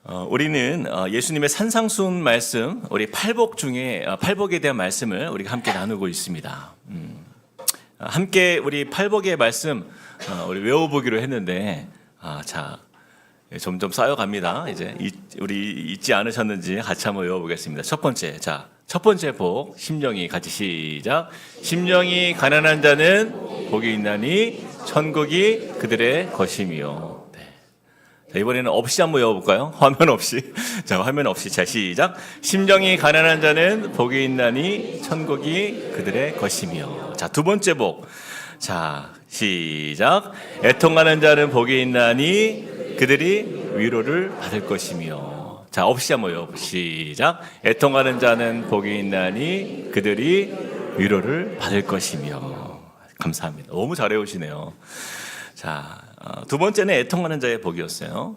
우리는 예수님의 산상수훈 말씀, 우리 팔복 중에 팔복에 대한 말씀을 우리가 함께 나누고 있습니다. 함께 우리 팔복의 말씀 우리 외워보기로 했는데 점점 쌓여갑니다. 이제 우리 잊지 않으셨는지 같이 한번 외워보겠습니다. 첫 번째 복, 심령이 같이 시작. 심령이 가난한 자는 복이 있나니 천국이 그들의 것이며. 자, 이번에는 없이 한번 외워볼까요? 화면 없이. 자, 화면 없이. 자, 시작. 심령이 가난한 자는 복이 있나니 천국이 그들의 것이며. 자, 두 번째 복. 자, 시작. 애통하는 자는 복이 있나니 그들이 위로를 받을 것이며. 자, 없이 한번 외워볼까요? 시작. 애통하는 자는 복이 있나니 그들이 위로를 받을 것이며. 감사합니다. 너무 잘 외우시네요. 자, 두 번째는 애통하는 자의 복이었어요.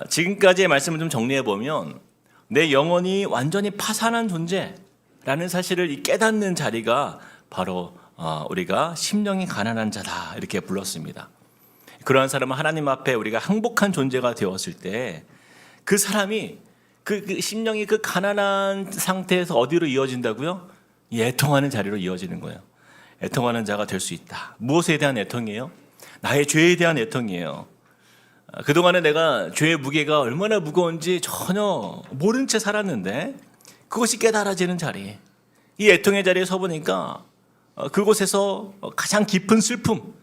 지금까지의 말씀을 좀 정리해 보면 내 영혼이 완전히 파산한 존재라는 사실을 깨닫는 자리가 바로 우리가 심령이 가난한 자다 이렇게 불렀습니다. 그러한 사람은 하나님 앞에 우리가 항복한 존재가 되었을 때 그 사람이 그 심령이 그 가난한 상태에서 어디로 이어진다고요? 애통하는 자리로 이어지는 거예요. 애통하는 자가 될 수 있다. 무엇에 대한 애통이에요? 나의 죄에 대한 애통이에요. 그동안에 내가 죄의 무게가 얼마나 무거운지 전혀 모른 채 살았는데 그것이 깨달아지는 자리. 이 애통의 자리에 서보니까 그곳에서 가장 깊은 슬픔,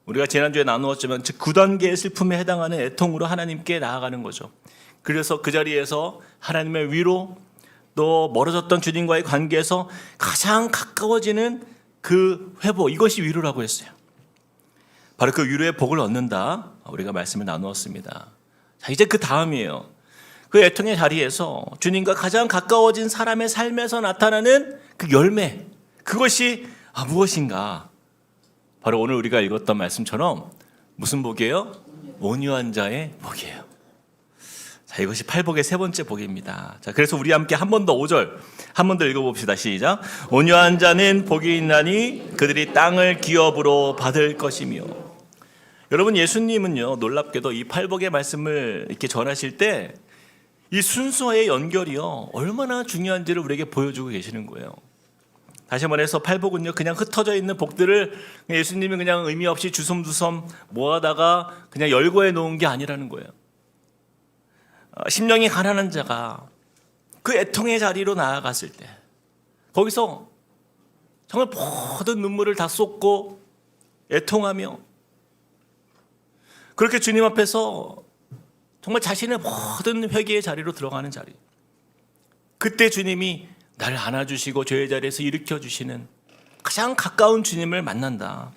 우리가 지난주에 나누었지만 즉 9단계의 슬픔에 해당하는 애통으로 하나님께 나아가는 거죠. 그래서 그 자리에서 하나님의 위로, 또 멀어졌던 주님과의 관계에서 가장 가까워지는 그 회복, 이것이 위로라고 했어요. 바로 그 위로의 복을 얻는다. 우리가 말씀을 나누었습니다. 자, 이제 그 다음이에요. 그 애통의 자리에서 주님과 가장 가까워진 사람의 삶에서 나타나는 그 열매. 그것이 무엇인가? 바로 오늘 우리가 읽었던 말씀처럼 무슨 복이에요? 온유한 자의 복이에요. 자, 이것이 팔복의 세 번째 복입니다. 자, 그래서 우리 함께 한 번 더 5절 한 번 더 읽어봅시다. 시작. 온유한 자는 복이 있나니 그들이 땅을 기업으로 받을 것이며. 여러분, 예수님은요, 놀랍게도 이 팔복의 말씀을 이렇게 전하실 때 이 순서의 연결이요, 얼마나 중요한지를 우리에게 보여주고 계시는 거예요. 다시 말해서 팔복은요, 그냥 흩어져 있는 복들을 예수님이 그냥 의미 없이 주섬주섬 모아다가 그냥 열거해 놓은 게 아니라는 거예요. 심령이 가난한 자가 그 애통의 자리로 나아갔을 때 거기서 정말 모든 눈물을 다 쏟고 애통하며 그렇게 주님 앞에서 정말 자신의 모든 회개의 자리로 들어가는 자리. 그때 주님이 나를 안아주시고 죄의 자리에서 일으켜주시는 가장 가까운 주님을 만난다.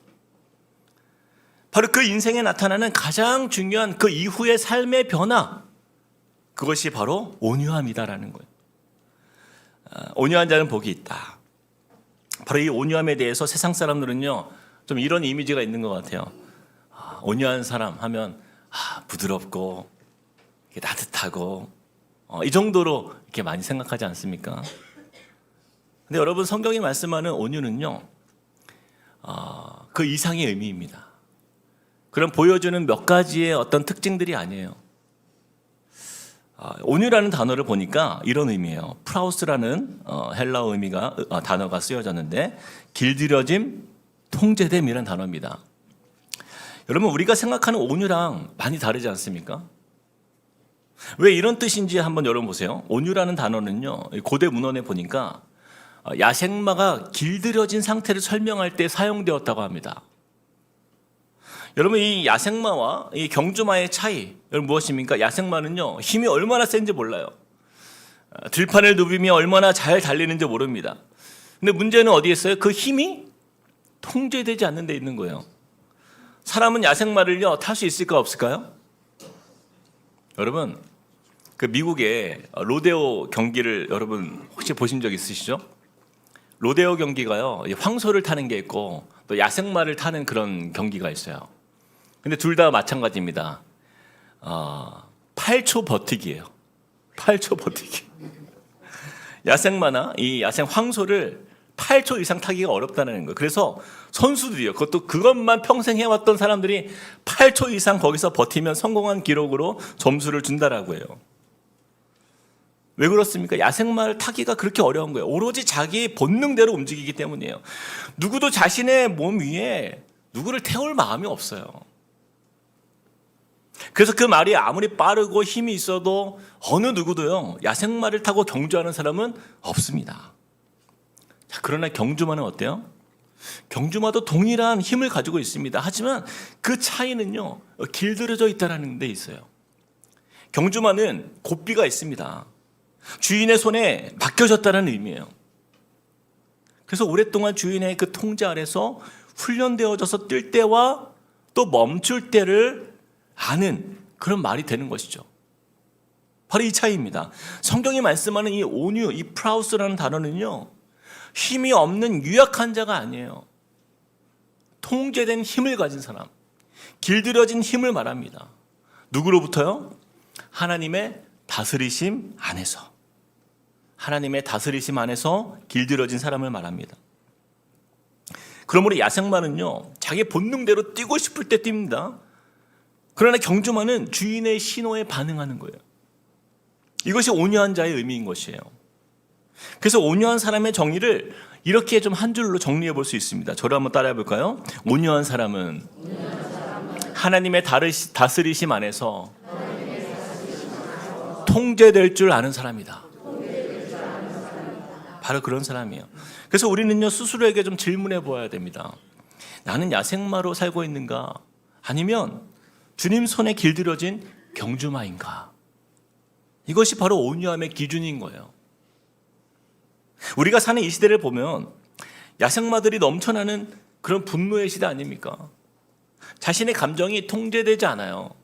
바로 그 인생에 나타나는 가장 중요한 그 이후의 삶의 변화, 그것이 바로 온유함이다라는 거예요. 온유한 자는 복이 있다. 바로 이 온유함에 대해서 세상 사람들은요, 좀 이런 이미지가 있는 것 같아요. 온유한 사람 하면 부드럽고 따뜻하고 이 정도로 이렇게 많이 생각하지 않습니까? 근데 여러분, 성경이 말씀하는 온유는요, 그 이상의 의미입니다. 그럼 보여주는 몇 가지의 어떤 특징들이 아니에요. 온유라는 단어를 보니까 이런 의미예요. 프라우스라는 헬라어 단어가 쓰여졌는데 길들여짐, 통제됨이라는 단어입니다. 여러분, 우리가 생각하는 온유랑 많이 다르지 않습니까? 왜 이런 뜻인지 한번 여러분 보세요. 온유라는 단어는요, 고대 문헌에 보니까 야생마가 길들여진 상태를 설명할 때 사용되었다고 합니다. 여러분, 이 야생마와 이 경주마의 차이, 여러분 무엇입니까? 야생마는요, 힘이 얼마나 센지 몰라요. 들판을 누비며 얼마나 잘 달리는지 모릅니다. 근데 문제는 어디에 있어요? 그 힘이 통제되지 않는 데 있는 거예요. 사람은 야생마를요, 탈 수 있을까 없을까요? 여러분, 그 미국의 로데오 경기를 여러분 혹시 보신 적 있으시죠? 로데오 경기가요, 황소를 타는 게 있고 또 야생마를 타는 그런 경기가 있어요. 근데 둘 다 마찬가지입니다. 8초 버티기예요. 8초 버티기. 야생마나 이 야생 황소를 8초 이상 타기가 어렵다는 거예요. 그래서 선수들이요, 그것만 평생 해왔던 사람들이 8초 이상 거기서 버티면 성공한 기록으로 점수를 준다라고 해요. 왜 그렇습니까? 야생마를 타기가 그렇게 어려운 거예요. 오로지 자기 본능대로 움직이기 때문이에요. 누구도 자신의 몸 위에 누구를 태울 마음이 없어요. 그래서 그 말이 아무리 빠르고 힘이 있어도 어느 누구도요, 야생마를 타고 경주하는 사람은 없습니다. 자, 그러나 경주마는 어때요? 경주마도 동일한 힘을 가지고 있습니다. 하지만 그 차이는요, 길들여져 있다는 데 있어요. 경주마는 고삐가 있습니다. 주인의 손에 맡겨졌다는 의미예요. 그래서 오랫동안 주인의 그 통제 아래서 훈련되어져서 뛸 때와 또 멈출 때를 아는 그런 말이 되는 것이죠. 바로 이 차이입니다. 성경이 말씀하는 이 온유, 이 프라우스라는 단어는요, 힘이 없는 유약한 자가 아니에요. 통제된 힘을 가진 사람, 길들여진 힘을 말합니다. 누구로부터요? 하나님의 다스리심 안에서. 하나님의 다스리심 안에서 길들여진 사람을 말합니다. 그러므로 야생마는요, 자기 본능대로 뛰고 싶을 때 뜁니다. 그러나 경주마는 주인의 신호에 반응하는 거예요. 이것이 온유한 자의 의미인 것이에요. 그래서 온유한 사람의 정의를 이렇게 좀 한 줄로 정리해 볼 수 있습니다. 저를 한번 따라해 볼까요? 온유한 사람은 하나님의 다스리심 안에서 통제될 줄 아는 사람이다. 바로 그런 사람이에요. 그래서 우리는요, 스스로에게 좀 질문해 보아야 됩니다. 나는 야생마로 살고 있는가? 아니면 주님 손에 길들여진 경주마인가? 이것이 바로 온유함의 기준인 거예요. 우리가 사는 이 시대를 보면 야생마들이 넘쳐나는 그런 분노의 시대 아닙니까? 자신의 감정이 통제되지 않아요.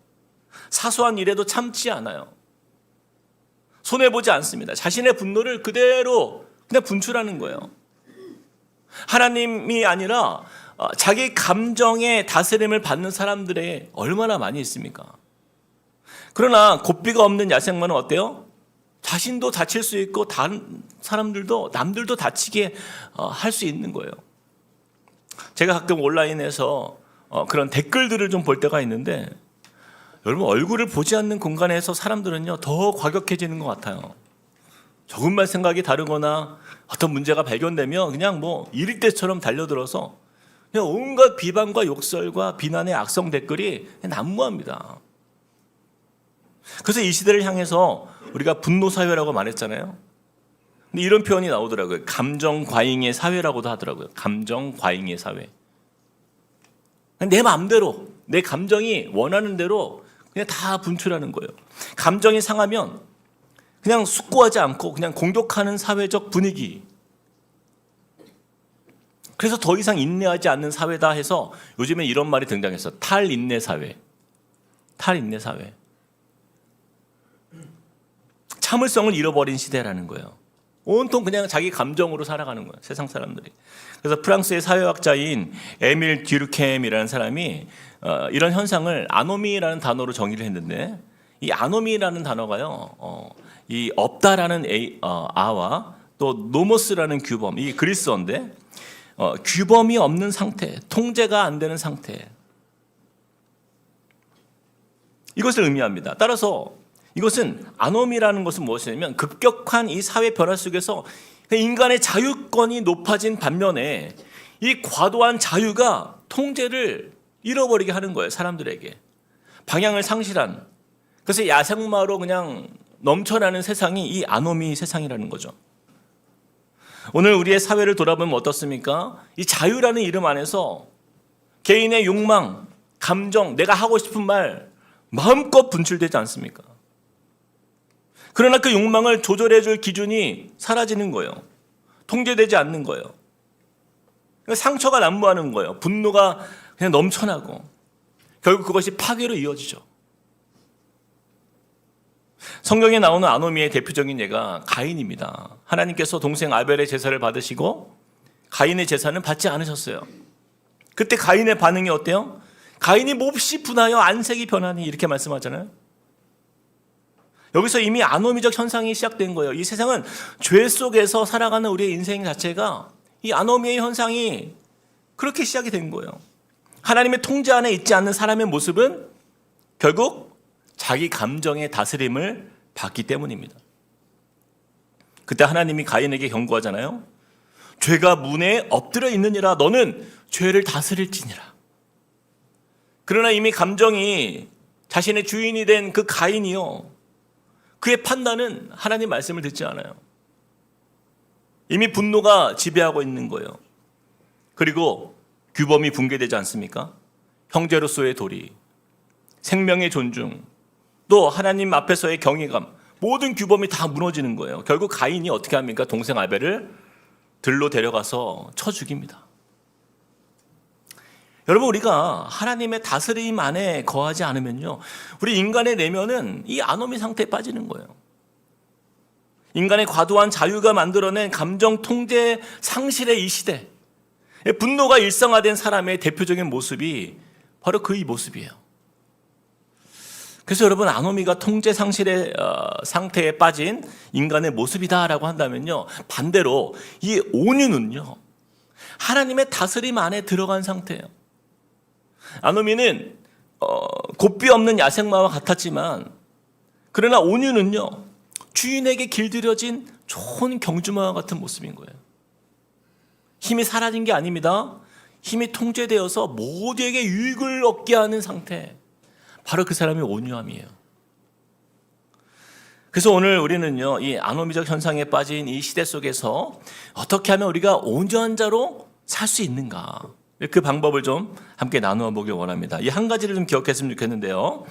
사소한 일에도 참지 않아요. 손해보지 않습니다. 자신의 분노를 그대로 그냥 분출하는 거예요. 하나님이 아니라 자기 감정의 다스림을 받는 사람들의 얼마나 많이 있습니까? 그러나 고삐가 없는 야생마는 어때요? 자신도 다칠 수 있고 다른 사람들도 남들도 다치게 할 수 있는 거예요. 제가 가끔 온라인에서 그런 댓글들을 좀 볼 때가 있는데, 여러분, 얼굴을 보지 않는 공간에서 사람들은요, 더 과격해지는 것 같아요. 조금만 생각이 다르거나 어떤 문제가 발견되면 그냥 뭐 이릴 때처럼 달려들어서 그냥 온갖 비방과 욕설과 비난의 악성 댓글이 난무합니다. 그래서 이 시대를 향해서 우리가 분노 사회라고 말했잖아요. 근데 이런 표현이 나오더라고요. 감정 과잉의 사회라고도 하더라고요. 감정 과잉의 사회. 내 마음대로, 내 감정이 원하는 대로 그냥 다 분출하는 거예요. 감정이 상하면 그냥 숙고하지 않고 그냥 공격하는 사회적 분위기. 그래서 더 이상 인내하지 않는 사회다 해서 요즘에 이런 말이 등장했어. 탈인내 사회. 탈인내 사회. 참을성을 잃어버린 시대라는 거예요. 온통 그냥 자기 감정으로 살아가는 거예요, 세상 사람들이. 그래서 프랑스의 사회학자인 에밀 듀르켐이라는 사람이 이런 현상을 아노미라는 단어로 정의를 했는데, 이 아노미라는 단어가요, 이 없다라는 아와 또 노모스라는 규범, 이 그리스어인데, 규범이 없는 상태, 통제가 안 되는 상태, 이것을 의미합니다. 따라서 이것은 아노미라는 것은 무엇이냐면 급격한 이 사회 변화 속에서 인간의 자유권이 높아진 반면에 이 과도한 자유가 통제를 잃어버리게 하는 거예요. 사람들에게 방향을 상실한, 그래서 야생마로 그냥 넘쳐나는 세상이 이 아노미 세상이라는 거죠. 오늘 우리의 사회를 돌아보면 어떻습니까? 이 자유라는 이름 안에서 개인의 욕망, 감정, 내가 하고 싶은 말 마음껏 분출되지 않습니까? 그러나 그 욕망을 조절해 줄 기준이 사라지는 거예요. 통제되지 않는 거예요. 상처가 난무하는 거예요. 분노가 그냥 넘쳐나고 결국 그것이 파괴로 이어지죠. 성경에 나오는 아노미의 대표적인 예가 가인입니다. 하나님께서 동생 아벨의 제사를 받으시고 가인의 제사는 받지 않으셨어요. 그때 가인의 반응이 어때요? 가인이 몹시 분하여 안색이 변하니, 이렇게 말씀하잖아요. 여기서 이미 아노미적 현상이 시작된 거예요. 이 세상은 죄 속에서 살아가는 우리의 인생 자체가 이 아노미의 현상이 그렇게 시작이 된 거예요. 하나님의 통제 안에 있지 않는 사람의 모습은 결국 자기 감정의 다스림을 받기 때문입니다. 그때 하나님이 가인에게 경고하잖아요. 죄가 문에 엎드려 있느니라. 너는 죄를 다스릴지니라. 그러나 이미 감정이 자신의 주인이 된 그 가인이요, 그의 판단은 하나님 말씀을 듣지 않아요. 이미 분노가 지배하고 있는 거예요. 그리고 규범이 붕괴되지 않습니까? 형제로서의 도리, 생명의 존중, 또 하나님 앞에서의 경외감, 모든 규범이 다 무너지는 거예요. 결국 가인이 어떻게 합니까? 동생 아벨을 들로 데려가서 쳐 죽입니다. 여러분, 우리가 하나님의 다스림 안에 거하지 않으면요, 우리 인간의 내면은 이 아노미 상태에 빠지는 거예요. 인간의 과도한 자유가 만들어낸 감정 통제 상실의 이 시대, 분노가 일상화된 사람의 대표적인 모습이 바로 그 이 모습이에요. 그래서 여러분, 아노미가 통제 상실의 상태에 빠진 인간의 모습이다라고 한다면요, 반대로 이 온유는요, 하나님의 다스림 안에 들어간 상태예요. 아노미는 곱비 없는 야생마와 같았지만, 그러나 온유는요, 주인에게 길들여진 좋은 경주마와 같은 모습인 거예요. 힘이 사라진 게 아닙니다. 힘이 통제되어서 모두에게 유익을 얻게 하는 상태, 바로 그 사람의 온유함이에요. 그래서 오늘 우리는요, 이 아노미적 현상에 빠진 이 시대 속에서 어떻게 하면 우리가 온전한 자로 살 수 있는가, 그 방법을 좀 함께 나누어 보길 원합니다. 이 한 가지를 좀 기억했으면 좋겠는데요.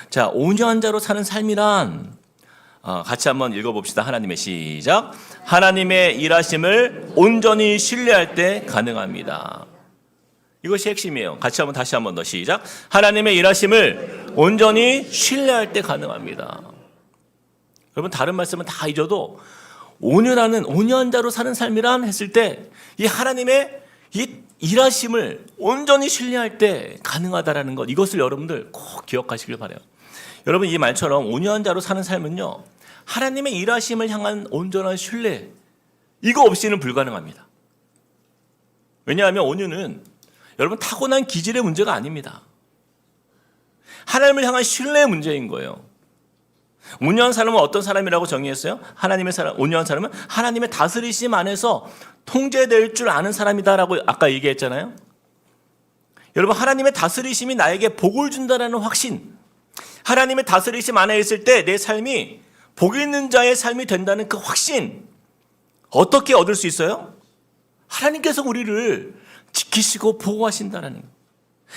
자, 온전한 자로 사는 삶이란, 같이 한번 읽어봅시다. 하나님의 시작. 하나님의 일하심을 온전히 신뢰할 때 가능합니다. 이것이 핵심이에요. 같이 한번 다시 한번 더 시작. 하나님의 일하심을 온전히 신뢰할 때 가능합니다. 여러분, 다른 말씀은 다 잊어도 온유한 자로 사는 삶이란 했을 때 이 하나님의 이 일하심을 온전히 신뢰할 때 가능하다라는 것, 이것을 여러분들 꼭 기억하시길 바라요. 여러분, 이 말처럼 온유한 자로 사는 삶은요, 하나님의 일하심을 향한 온전한 신뢰, 이거 없이는 불가능합니다. 왜냐하면 온유는 여러분 타고난 기질의 문제가 아닙니다. 하나님을 향한 신뢰의 문제인 거예요. 온유한 사람은 어떤 사람이라고 정의했어요? 온유한 사람은 하나님의 다스리심 안에서 통제될 줄 아는 사람이다라고 아까 얘기했잖아요. 여러분, 하나님의 다스리심이 나에게 복을 준다라는 확신, 하나님의 다스리심 안에 있을 때 내 삶이 복 있는 자의 삶이 된다는 그 확신, 어떻게 얻을 수 있어요? 하나님께서 우리를 지키시고 보호하신다라는,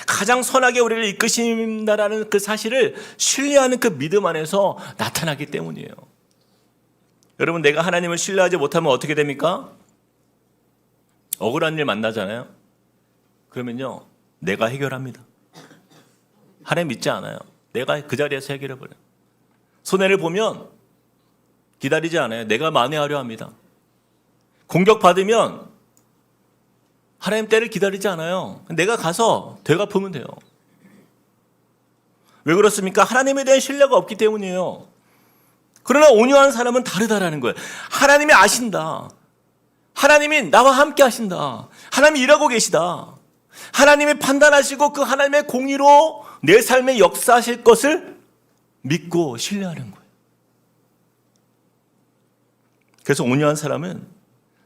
가장 선하게 우리를 이끄신다라는 그 사실을 신뢰하는 그 믿음 안에서 나타나기 때문이에요. 여러분, 내가 하나님을 신뢰하지 못하면 어떻게 됩니까? 억울한 일 만나잖아요. 그러면요, 내가 해결합니다. 하나님 믿지 않아요. 내가 그 자리에서 해결해버려요. 손해를 보면 기다리지 않아요. 내가 만회하려 합니다. 공격받으면 하나님 때를 기다리지 않아요. 내가 가서 되갚으면 돼요. 왜 그렇습니까? 하나님에 대한 신뢰가 없기 때문이에요. 그러나 온유한 사람은 다르다라는 거예요. 하나님이 아신다. 하나님이 나와 함께 하신다. 하나님이 일하고 계시다. 하나님이 판단하시고 그 하나님의 공의로 내 삶에 역사하실 것을 믿고 신뢰하는 거예요. 그래서 온유한 사람은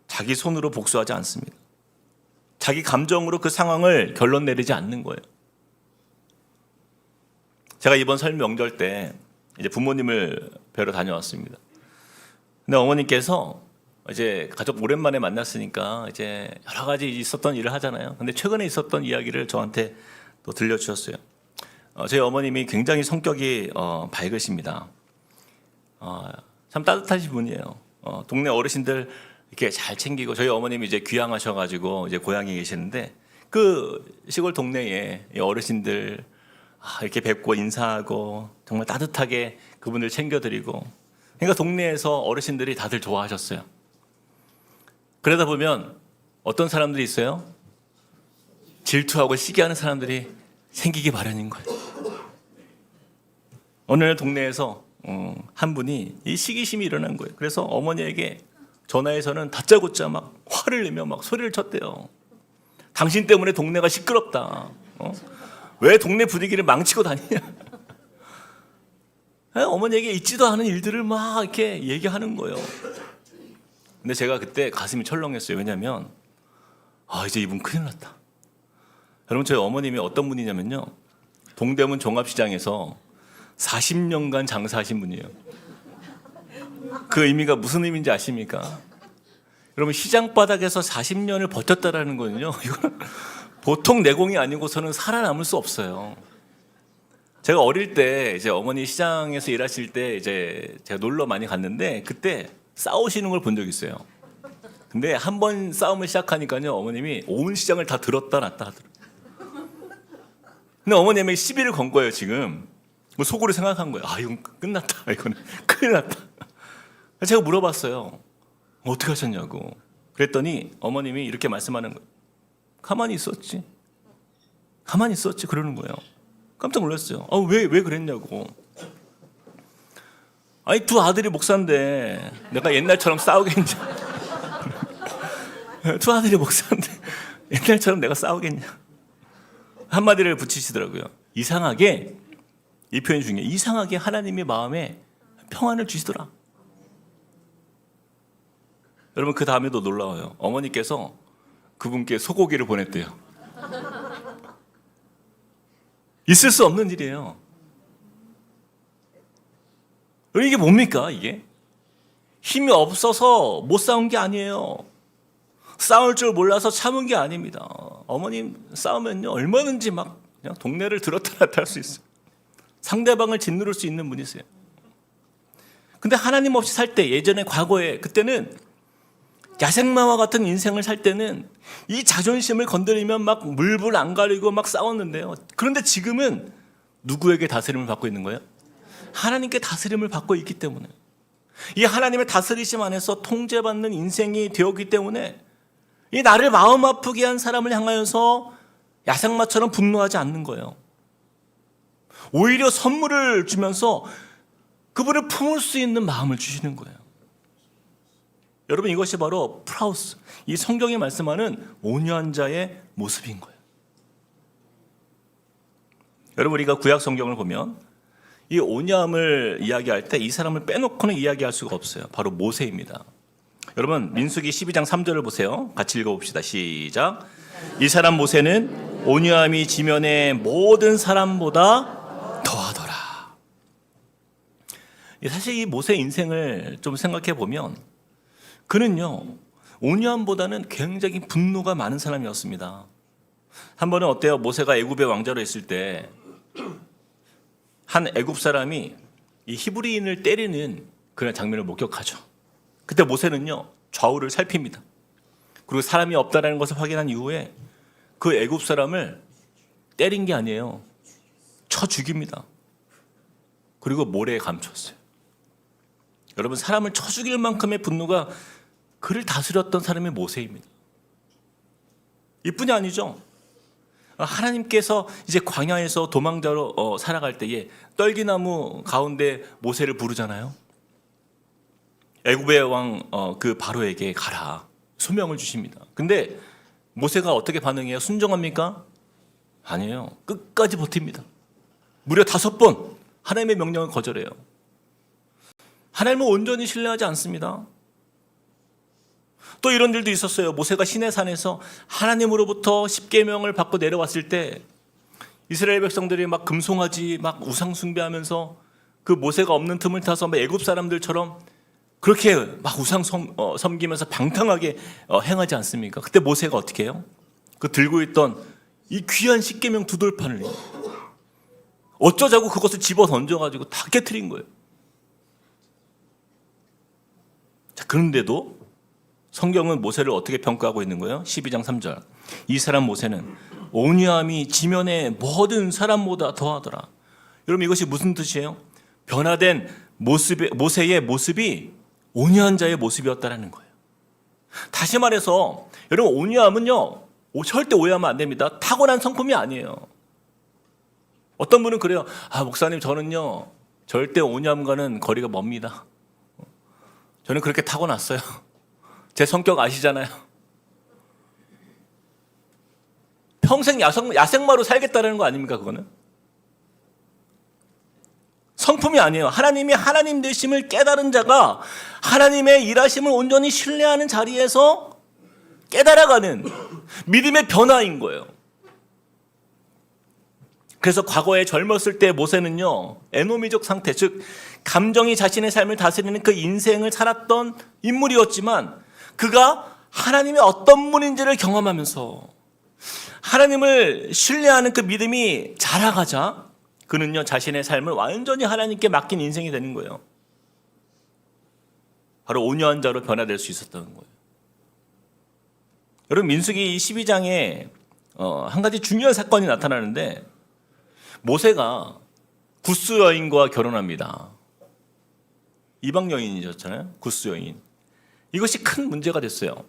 자기 손으로 복수하지 않습니다. 자기 감정으로 그 상황을 결론 내리지 않는 거예요. 제가 이번 설 명절 때 이제 부모님을 뵈러 다녀왔습니다. 근데 어머니께서 이제 가족 오랜만에 만났으니까 이제 여러 가지 있었던 일을 하잖아요. 근데 최근에 있었던 이야기를 저한테 또 들려주셨어요. 저희 어머님이 굉장히 성격이 밝으십니다. 참 따뜻하신 분이에요. 동네 어르신들 이렇게 잘 챙기고, 저희 어머님이 이제 귀향하셔가지고 이제 고향에 계시는데 그 시골 동네에 어르신들 이렇게 뵙고 인사하고 정말 따뜻하게 그분들 챙겨드리고, 그러니까 동네에서 어르신들이 다들 좋아하셨어요. 그러다 보면 어떤 사람들이 있어요? 질투하고 시기하는 사람들이 생기기 마련인 거예요. 어느 날 동네에서 한 분이 이 시기심이 일어난 거예요. 그래서 어머니에게 전화해서는 다짜고짜 막 화를 내며 막 소리를 쳤대요. 당신 때문에 동네가 시끄럽다. 왜 동네 분위기를 망치고 다니냐. 어머니에게 있지도 않은 일들을 막 이렇게 얘기하는 거예요. 근데 제가 그때 가슴이 철렁했어요. 왜냐하면 이제 이분 큰일 났다. 여러분, 저희 어머님이 어떤 분이냐면요, 동대문 종합시장에서 40년간 장사하신 분이에요. 그 의미가 무슨 의미인지 아십니까? 여러분, 시장 바닥에서 40년을 버텼다라는 거는요, 이건 보통 내공이 아니고서는 살아남을 수 없어요. 제가 어릴 때 이제 어머니 시장에서 일하실 때 이제 제가 놀러 많이 갔는데 그때 싸우시는 걸 본 적 있어요. 근데 한 번 싸움을 시작하니까요, 어머님이 온 시장을 다 들었다 놨다 하더라고요. 근데 어머님이 시비를 건 거예요, 지금. 뭐 속으로 생각한 거예요. 이건 끝났다. 이거는 큰일 났다. 제가 물어봤어요. 어떻게 하셨냐고. 그랬더니 어머님이 이렇게 말씀하는 거예요. 가만히 있었지. 가만히 있었지. 그러는 거예요. 깜짝 놀랐어요. 왜 그랬냐고. 두 아들이 목사인데 내가 옛날처럼 싸우겠냐. 두 아들이 목사인데 옛날처럼 내가 싸우겠냐. 한마디를 붙이시더라고요. 이상하게, 이 표현 중에 이상하게 하나님의 마음에 평안을 주시더라. 여러분, 그 다음에도 놀라워요. 어머니께서 그분께 소고기를 보냈대요. 있을 수 없는 일이에요. 이게 뭡니까, 이게? 힘이 없어서 못 싸운 게 아니에요. 싸울 줄 몰라서 참은 게 아닙니다. 어머님 싸우면요, 얼마든지 막 그냥 동네를 들었다 놨다 할 수 있어요. 상대방을 짓누를 수 있는 분이세요. 근데 하나님 없이 살 때, 예전에 과거에, 그때는 야생마와 같은 인생을 살 때는 이 자존심을 건드리면 막 물불 안 가리고 막 싸웠는데요. 그런데 지금은 누구에게 다스림을 받고 있는 거예요? 하나님께 다스림을 받고 있기 때문에, 이 하나님의 다스리심 안에서 통제받는 인생이 되었기 때문에 이 나를 마음 아프게 한 사람을 향하여서 야생마처럼 분노하지 않는 거예요. 오히려 선물을 주면서 그분을 품을 수 있는 마음을 주시는 거예요. 여러분, 이것이 바로 프라우스, 이 성경이 말씀하는 온유한 자의 모습인 거예요. 여러분, 우리가 구약 성경을 보면 이 온유함을 이야기할 때 이 사람을 빼놓고는 이야기할 수가 없어요. 바로 모세입니다. 여러분, 민수기 12장 3절을 보세요. 같이 읽어봅시다. 시작. 이 사람 모세는 온유함이 지면의 모든 사람보다 더하더라. 사실 이 모세 인생을 좀 생각해 보면 그는요, 온유함보다는 굉장히 분노가 많은 사람이었습니다. 한 번은 어때요? 모세가 애굽의 왕자로 있을 때 한 애굽 사람이 이 히브리인을 때리는 그런 장면을 목격하죠. 그때 모세는요, 좌우를 살핍니다. 그리고 사람이 없다라는 것을 확인한 이후에 그 애굽 사람을 때린 게 아니에요. 쳐 죽입니다. 그리고 모래에 감췄어요. 여러분, 사람을 쳐 죽일 만큼의 분노가 그를 다스렸던 사람이 모세입니다. 이뿐이 아니죠. 하나님께서 이제 광야에서 도망자로 살아갈 때에 떨기나무 가운데 모세를 부르잖아요. 애굽의 왕 그 바로에게 가라, 소명을 주십니다. 근데 모세가 어떻게 반응해요? 순종합니까? 아니에요. 끝까지 버팁니다. 무려 5번 하나님의 명령을 거절해요. 하나님을 온전히 신뢰하지 않습니다. 또 이런 일도 있었어요. 모세가 시내산에서 하나님으로부터 십계명을 받고 내려왔을 때 이스라엘 백성들이 막 금송아지 막 우상 숭배하면서 그 모세가 없는 틈을 타서 애굽 사람들처럼 그렇게 막 우상 섬기면서 방탕하게 행하지 않습니까? 그때 모세가 어떻게 해요? 그 들고 있던 이 귀한 십계명 두 돌판을 어쩌자고 그것을 집어 던져가지고 다 깨트린 거예요. 자, 그런데도 성경은 모세를 어떻게 평가하고 있는 거예요? 12장 3절. 이 사람 모세는 온유함이 지면의 모든 사람보다 더하더라. 여러분, 이것이 무슨 뜻이에요? 변화된 모세의 모습이 온유한 자의 모습이었다라는 거예요. 다시 말해서 여러분, 온유함은요, 절대 오해하면 안 됩니다. 타고난 성품이 아니에요. 어떤 분은 그래요. 목사님, 저는요 절대 온유함과는 거리가 멉니다. 저는 그렇게 타고났어요. 제 성격 아시잖아요. 평생 야생마로 살겠다는 거 아닙니까, 그거는? 성품이 아니에요. 하나님이 하나님 되심을 깨달은 자가 하나님의 일하심을 온전히 신뢰하는 자리에서 깨달아가는 믿음의 변화인 거예요. 그래서 과거에 젊었을 때 모세는요, 에노미적 상태, 즉 감정이 자신의 삶을 다스리는 그 인생을 살았던 인물이었지만, 그가 하나님의 어떤 분인지를 경험하면서 하나님을 신뢰하는 그 믿음이 자라가자 그는요, 자신의 삶을 완전히 하나님께 맡긴 인생이 되는 거예요. 바로 온유한 자로 변화될 수 있었다는 거예요. 여러분, 민수기 12장에 한 가지 중요한 사건이 나타나는데, 모세가 구스 여인과 결혼합니다. 이방 여인이셨잖아요. 구스 여인. 이것이 큰 문제가 됐어요.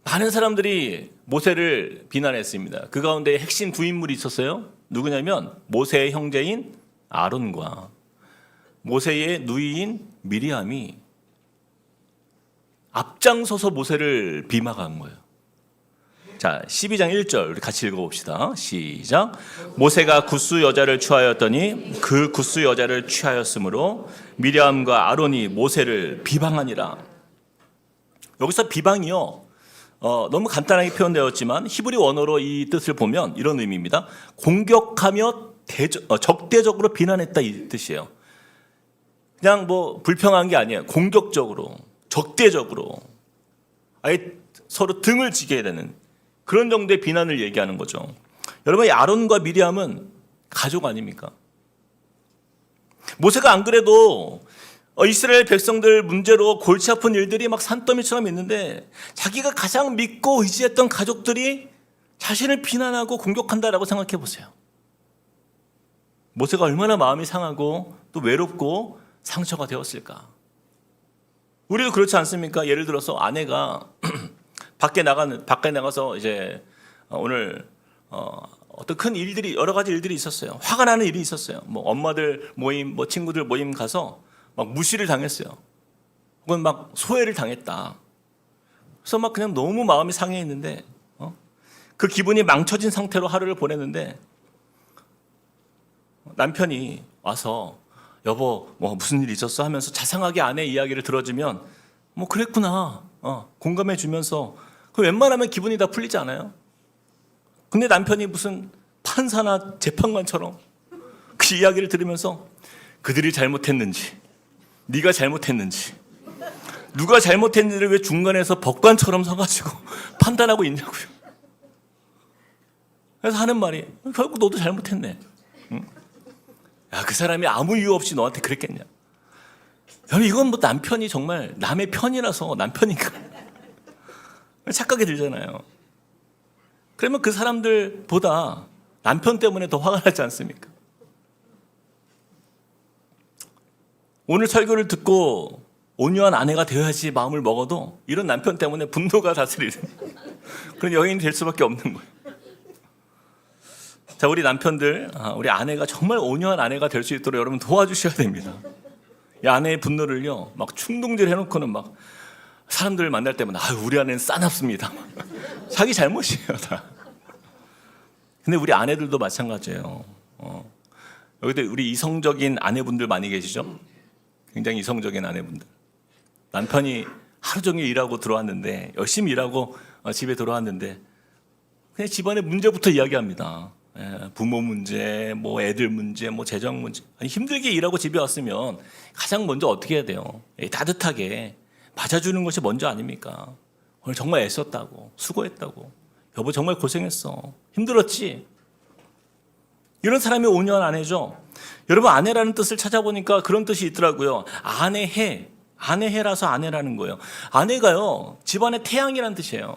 많은 사람들이 모세를 비난했습니다. 그 가운데 핵심 두 인물이 있었어요. 누구냐면 모세의 형제인 아론과 모세의 누이인 미리암이 앞장서서 모세를 비방한 거예요. 자, 12장 1절 우리 같이 읽어봅시다. 시작. 모세가 구스 여자를 취하였더니 그 구스 여자를 취하였으므로 미리암과 아론이 모세를 비방하니라. 여기서 비방이요, 너무 간단하게 표현되었지만 히브리 원어로 이 뜻을 보면 이런 의미입니다. 공격하며 적대적으로 비난했다, 이 뜻이에요. 그냥 뭐 불평한 게 아니에요. 공격적으로, 적대적으로, 아예 서로 등을 지게 되는 그런 정도의 비난을 얘기하는 거죠. 여러분, 이 아론과 미리암은 가족 아닙니까? 모세가 안 그래도 이스라엘 백성들 문제로 골치 아픈 일들이 막 산더미처럼 있는데, 자기가 가장 믿고 의지했던 가족들이 자신을 비난하고 공격한다라고 생각해 보세요. 모세가 얼마나 마음이 상하고 또 외롭고 상처가 되었을까? 우리도 그렇지 않습니까? 예를 들어서 아내가 밖에 나가서 이제 오늘 어떤 큰 일들이, 여러 가지 일들이 있었어요. 화가 나는 일이 있었어요. 뭐 엄마들 모임, 뭐 친구들 모임 가서 막 무시를 당했어요. 혹은 막 소외를 당했다. 그래서 막 그냥 너무 마음이 상해 있는데, 그 기분이 망쳐진 상태로 하루를 보냈는데, 남편이 와서 여보 뭐 무슨 일 있었어 하면서 자상하게 아내 이야기를 들어주면 뭐 그랬구나 공감해 주면서, 그 웬만하면 기분이 다 풀리지 않아요? 근데 남편이 무슨 판사나 재판관처럼 그 이야기를 들으면서 그들이 잘못했는지, 네가 잘못했는지, 누가 잘못했는지를 왜 중간에서 법관처럼 서가지고 판단하고 있냐고요. 그래서 하는 말이, 결국 너도 잘못했네. 응? 야, 그 사람이 아무 이유 없이 너한테 그랬겠냐. 여러분, 이건 뭐 남편이 정말 남의 편이라서 남편인가 착각이 들잖아요. 그러면 그 사람들보다 남편 때문에 더 화가 나지 않습니까? 오늘 설교를 듣고 온유한 아내가 되어야지 마음을 먹어도 이런 남편 때문에 분노가 다스리는 그런 여인이 될 수밖에 없는 거예요. 자, 우리 남편들, 우리 아내가 정말 온유한 아내가 될 수 있도록 여러분 도와주셔야 됩니다. 이 아내의 분노를요, 막 충동질 해놓고는 막 사람들 만날 때마다 우리 아내는 싸납습니다. 자기 잘못이에요, 다. 근데 우리 아내들도 마찬가지예요. 여기도 우리 이성적인 아내분들 많이 계시죠? 굉장히 이성적인 아내분들. 남편이 하루 종일 일하고 들어왔는데, 열심히 일하고 집에 들어왔는데 그냥 집안의 문제부터 이야기합니다. 부모 문제, 뭐 애들 문제, 뭐 재정 문제. 아니, 힘들게 일하고 집에 왔으면 가장 먼저 어떻게 해야 돼요? 따뜻하게 맞아주는 것이 먼저 아닙니까? 오늘 정말 애썼다고, 수고했다고, 여보 정말 고생했어, 힘들었지? 이런 사람이 온유한 아내죠. 여러분, 아내라는 뜻을 찾아보니까 그런 뜻이 있더라고요. 아내해, 아내해라서 아내라는 거예요. 아내가요, 집안의 태양이라는 뜻이에요.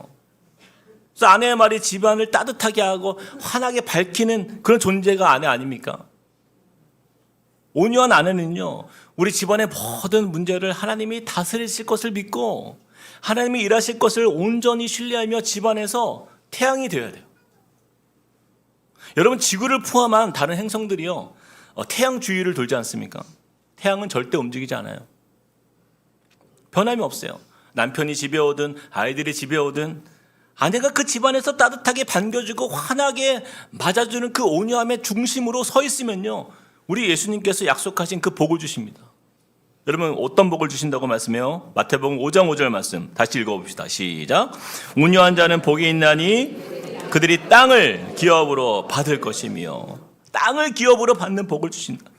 그래서 아내의 말이 집안을 따뜻하게 하고 환하게 밝히는 그런 존재가 아내 아닙니까? 온유한 아내는요, 우리 집안의 모든 문제를 하나님이 다스리실 것을 믿고 하나님이 일하실 것을 온전히 신뢰하며 집안에서 태양이 되어야 돼요. 여러분, 지구를 포함한 다른 행성들이요, 태양 주위를 돌지 않습니까? 태양은 절대 움직이지 않아요. 변함이 없어요. 남편이 집에 오든 아이들이 집에 오든 아내가 그 집안에서 따뜻하게 반겨주고 환하게 맞아주는 그 온유함의 중심으로 서 있으면요, 우리 예수님께서 약속하신 그 복을 주십니다. 여러분 어떤 복을 주신다고 말씀해요? 마태복음 5장 5절 말씀 다시 읽어봅시다. 시작. 온유한 자는 복이 있나니 그들이 땅을 기업으로 받을 것이며, 땅을 기업으로 받는 복을 주신다.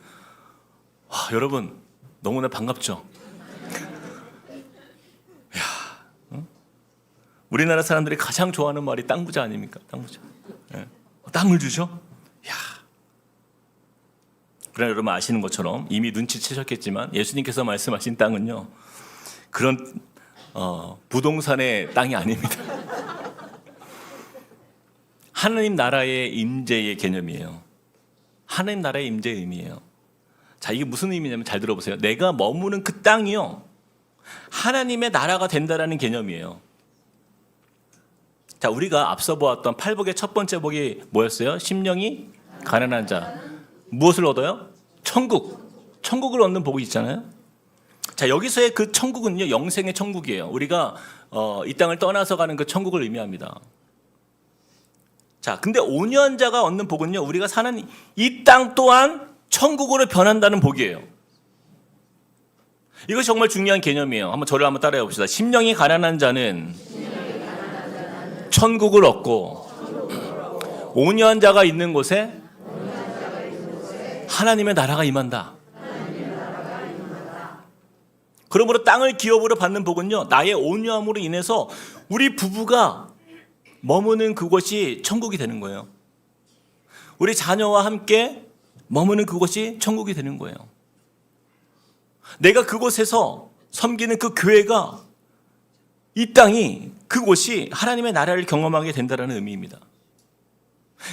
와, 여러분 너무나 반갑죠? 우리나라 사람들이 가장 좋아하는 말이 땅 부자 아닙니까? 땅 부자. 예. 땅을 주죠? 야. 그러나 여러분 아시는 것처럼 이미 눈치채셨겠지만 예수님께서 말씀하신 땅은요, 그런 부동산의 땅이 아닙니다. 하나님 나라의 임재의 개념이에요. 하나님 나라의 임재의 의미예요. 자, 이게 무슨 의미냐면 잘 들어보세요. 내가 머무는 그 땅이요, 하나님의 나라가 된다라는 개념이에요. 자, 우리가 앞서 보았던 팔복의 첫 번째 복이 뭐였어요? 심령이 가난한 자. 무엇을 얻어요? 천국을 얻는 복이 있잖아요. 자, 여기서의 그 천국은요, 영생의 천국이에요. 우리가 이 땅을 떠나서 가는 그 천국을 의미합니다. 자, 근데 온유한 자가 얻는 복은요, 우리가 사는 이 땅 또한 천국으로 변한다는 복이에요. 이것이 정말 중요한 개념이에요. 저를 한번 따라해 봅시다. 심령이 가난한 자는 천국을 얻고, 온유한 자가 있는 곳에 하나님의 나라가 임한다. 그러므로 땅을 기업으로 받는 복은요, 나의 온유함으로 인해서 우리 부부가 머무는 그곳이 천국이 되는 거예요. 우리 자녀와 함께 머무는 그곳이 천국이 되는 거예요. 내가 그곳에서 섬기는 그 교회가, 이 땅이, 그곳이 하나님의 나라를 경험하게 된다는 의미입니다.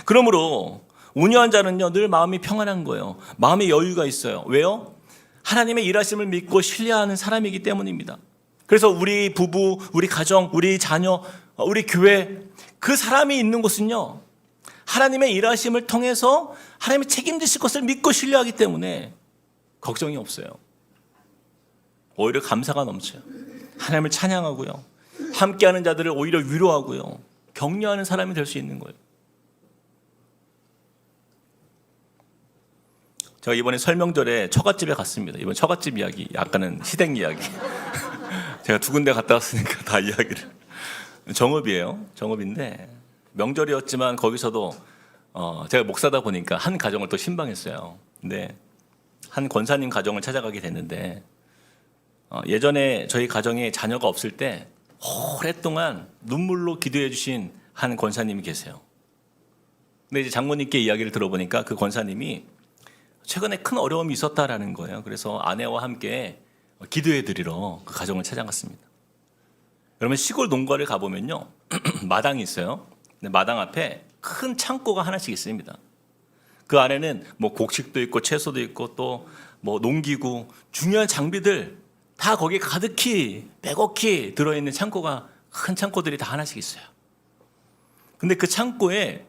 그러므로 온유한 자는요, 늘 마음이 평안한 거예요. 마음에 여유가 있어요. 왜요? 하나님의 일하심을 믿고 신뢰하는 사람이기 때문입니다. 그래서 우리 부부, 우리 가정, 우리 자녀, 우리 교회, 그 사람이 있는 곳은요, 하나님의 일하심을 통해서 하나님이 책임지실 것을 믿고 신뢰하기 때문에 걱정이 없어요. 오히려 감사가 넘쳐요. 하나님을 찬양하고요, 함께하는 자들을 오히려 위로하고요, 격려하는 사람이 될 수 있는 거예요. 제가 이번에 설명절에 처갓집에 갔습니다. 이번 처갓집 이야기, 약간은 시댁 이야기. 제가 두 군데 갔다 왔으니까 다 이야기를. 정읍이에요. 정읍인데 명절이었지만 거기서도 제가 목사다 보니까 한 가정을 또 신방했어요. 근데 한 권사님 가정을 찾아가게 됐는데, 예전에 저희 가정에 자녀가 없을 때 오랫동안 눈물로 기도해 주신 한 권사님이 계세요. 근데 이제 장모님께 이야기를 들어보니까 그 권사님이 최근에 큰 어려움이 있었다라는 거예요. 그래서 아내와 함께 기도해 드리러 그 가정을 찾아갔습니다. 여러분, 시골 농가를 가보면요, 마당이 있어요. 근데 마당 앞에 큰 창고가 하나씩 있습니다. 그 안에는 뭐 곡식도 있고 채소도 있고 또 뭐 농기구, 중요한 장비들 다 거기에 가득히 빼곡히 들어있는 창고가, 큰 창고들이 다 하나씩 있어요. 근데 그 창고에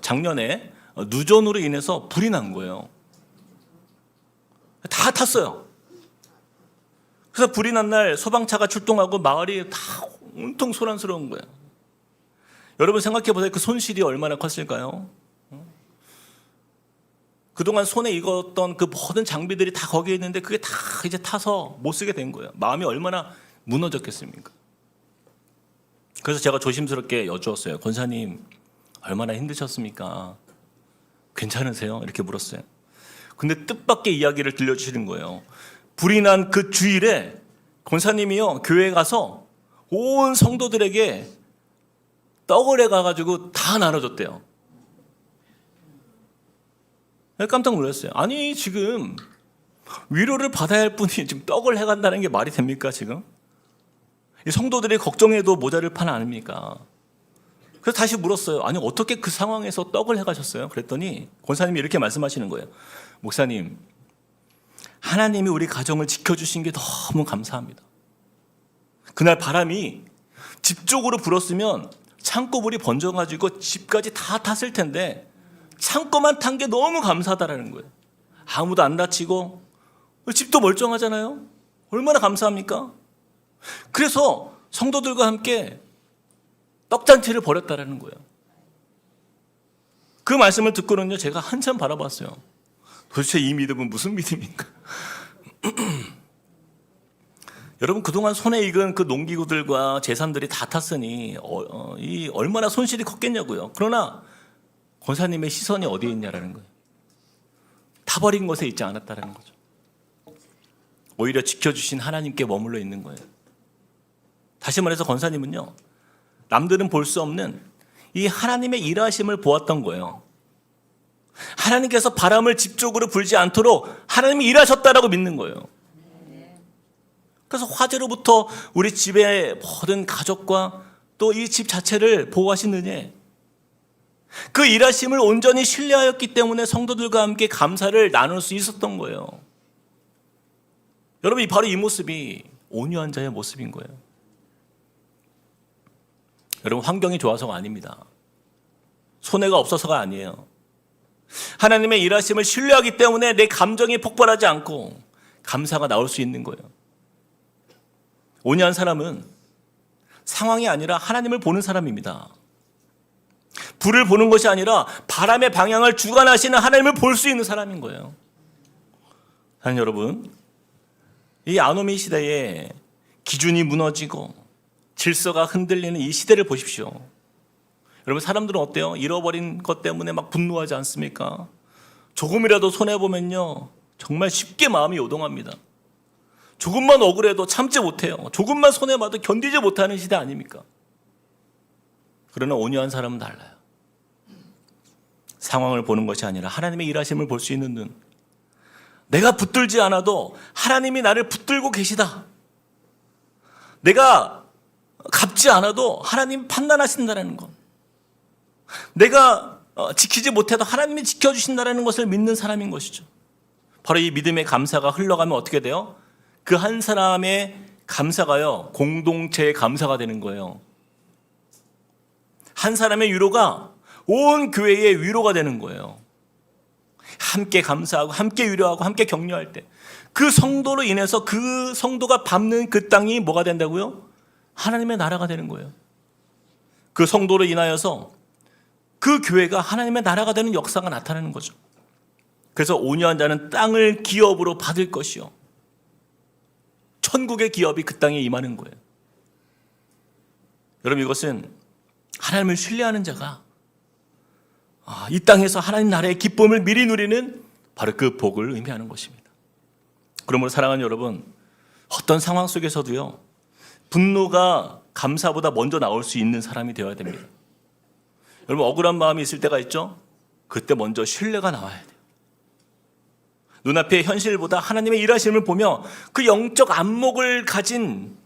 작년에 누전으로 인해서 불이 난 거예요. 다 탔어요. 그래서 불이 난 날 소방차가 출동하고 마을이 다 온통 소란스러운 거예요. 여러분 생각해 보세요. 그 손실이 얼마나 컸을까요? 그동안 손에 익었던 그 모든 장비들이 다 거기에 있는데 그게 다 이제 타서 못 쓰게 된 거예요. 마음이 얼마나 무너졌겠습니까? 그래서 제가 조심스럽게 여쭈었어요. 권사님, 얼마나 힘드셨습니까? 괜찮으세요? 이렇게 물었어요. 근데 뜻밖의 이야기를 들려주시는 거예요. 불이 난 그 주일에 권사님이요, 교회에 가서 온 성도들에게 떡을 해가지고 다 나눠줬대요. 깜짝 놀랐어요. 아니, 지금 위로를 받아야 할 분이 지금 떡을 해간다는 게 말이 됩니까, 지금? 성도들이 걱정해도 모자랄 판 아닙니까? 그래서 다시 물었어요. 아니, 어떻게 그 상황에서 떡을 해가셨어요? 그랬더니 권사님이 이렇게 말씀하시는 거예요. 목사님, 하나님이 우리 가정을 지켜주신 게 너무 감사합니다. 그날 바람이 집 쪽으로 불었으면 창고불이 번져가지고 집까지 다 탔을 텐데 창고만 탄 게 너무 감사하다라는 거예요. 아무도 안 다치고 집도 멀쩡하잖아요. 얼마나 감사합니까? 그래서 성도들과 함께 떡잔치를 벌였다라는 거예요. 그 말씀을 듣고는요, 제가 한참 바라봤어요. 도대체 이 믿음은 무슨 믿음인가? 여러분, 그동안 손에 익은 그 농기구들과 재산들이 다 탔으니 이 얼마나 손실이 컸겠냐고요. 그러나 권사님의 시선이 어디에 있냐라는 거예요. 타버린 곳에 있지 않았다라는 거죠. 오히려 지켜주신 하나님께 머물러 있는 거예요. 다시 말해서 권사님은요, 남들은 볼 수 없는 이 하나님의 일하심을 보았던 거예요. 하나님께서 바람을 집쪽으로 불지 않도록 하나님이 일하셨다라고 믿는 거예요. 그래서 화재로부터 우리 집의 모든 가족과 또 이 집 자체를 보호하시느니 그 일하심을 온전히 신뢰하였기 때문에 성도들과 함께 감사를 나눌 수 있었던 거예요. 여러분, 바로 이 모습이 온유한 자의 모습인 거예요. 여러분, 환경이 좋아서가 아닙니다. 손해가 없어서가 아니에요. 하나님의 일하심을 신뢰하기 때문에 내 감정이 폭발하지 않고 감사가 나올 수 있는 거예요. 온유한 사람은 상황이 아니라 하나님을 보는 사람입니다. 불을 보는 것이 아니라 바람의 방향을 주관하시는 하나님을 볼 수 있는 사람인 거예요. 사랑하는 여러분, 이 아노미 시대에 기준이 무너지고 질서가 흔들리는 이 시대를 보십시오. 여러분, 사람들은 어때요? 잃어버린 것 때문에 막 분노하지 않습니까? 조금이라도 손해보면요, 정말 쉽게 마음이 요동합니다. 조금만 억울해도 참지 못해요. 조금만 손해봐도 견디지 못하는 시대 아닙니까? 그러나 온유한 사람은 달라요. 상황을 보는 것이 아니라 하나님의 일하심을 볼 수 있는 눈. 내가 붙들지 않아도 하나님이 나를 붙들고 계시다. 내가 갚지 않아도 하나님 판단하신다는 것. 내가 지키지 못해도 하나님이 지켜주신다는 것을 믿는 사람인 것이죠. 바로 이 믿음의 감사가 흘러가면 어떻게 돼요? 그 한 사람의 감사가요, 공동체의 감사가 되는 거예요. 한 사람의 위로가 온 교회의 위로가 되는 거예요. 함께 감사하고 함께 위로하고 함께 격려할 때 그 성도로 인해서 그 성도가 밟는 그 땅이 뭐가 된다고요? 하나님의 나라가 되는 거예요. 그 성도로 인하여서 그 교회가 하나님의 나라가 되는 역사가 나타나는 거죠. 그래서 온유한 자는 땅을 기업으로 받을 것이요, 천국의 기업이 그 땅에 임하는 거예요. 여러분, 이것은 하나님을 신뢰하는 자가 이 땅에서 하나님 나라의 기쁨을 미리 누리는 바로 그 복을 의미하는 것입니다. 그러므로 사랑하는 여러분, 어떤 상황 속에서도요, 분노가 감사보다 먼저 나올 수 있는 사람이 되어야 됩니다. 여러분, 억울한 마음이 있을 때가 있죠? 그때 먼저 신뢰가 나와야 돼요. 눈앞의 현실보다 하나님의 일하심을 보며 그 영적 안목을 가진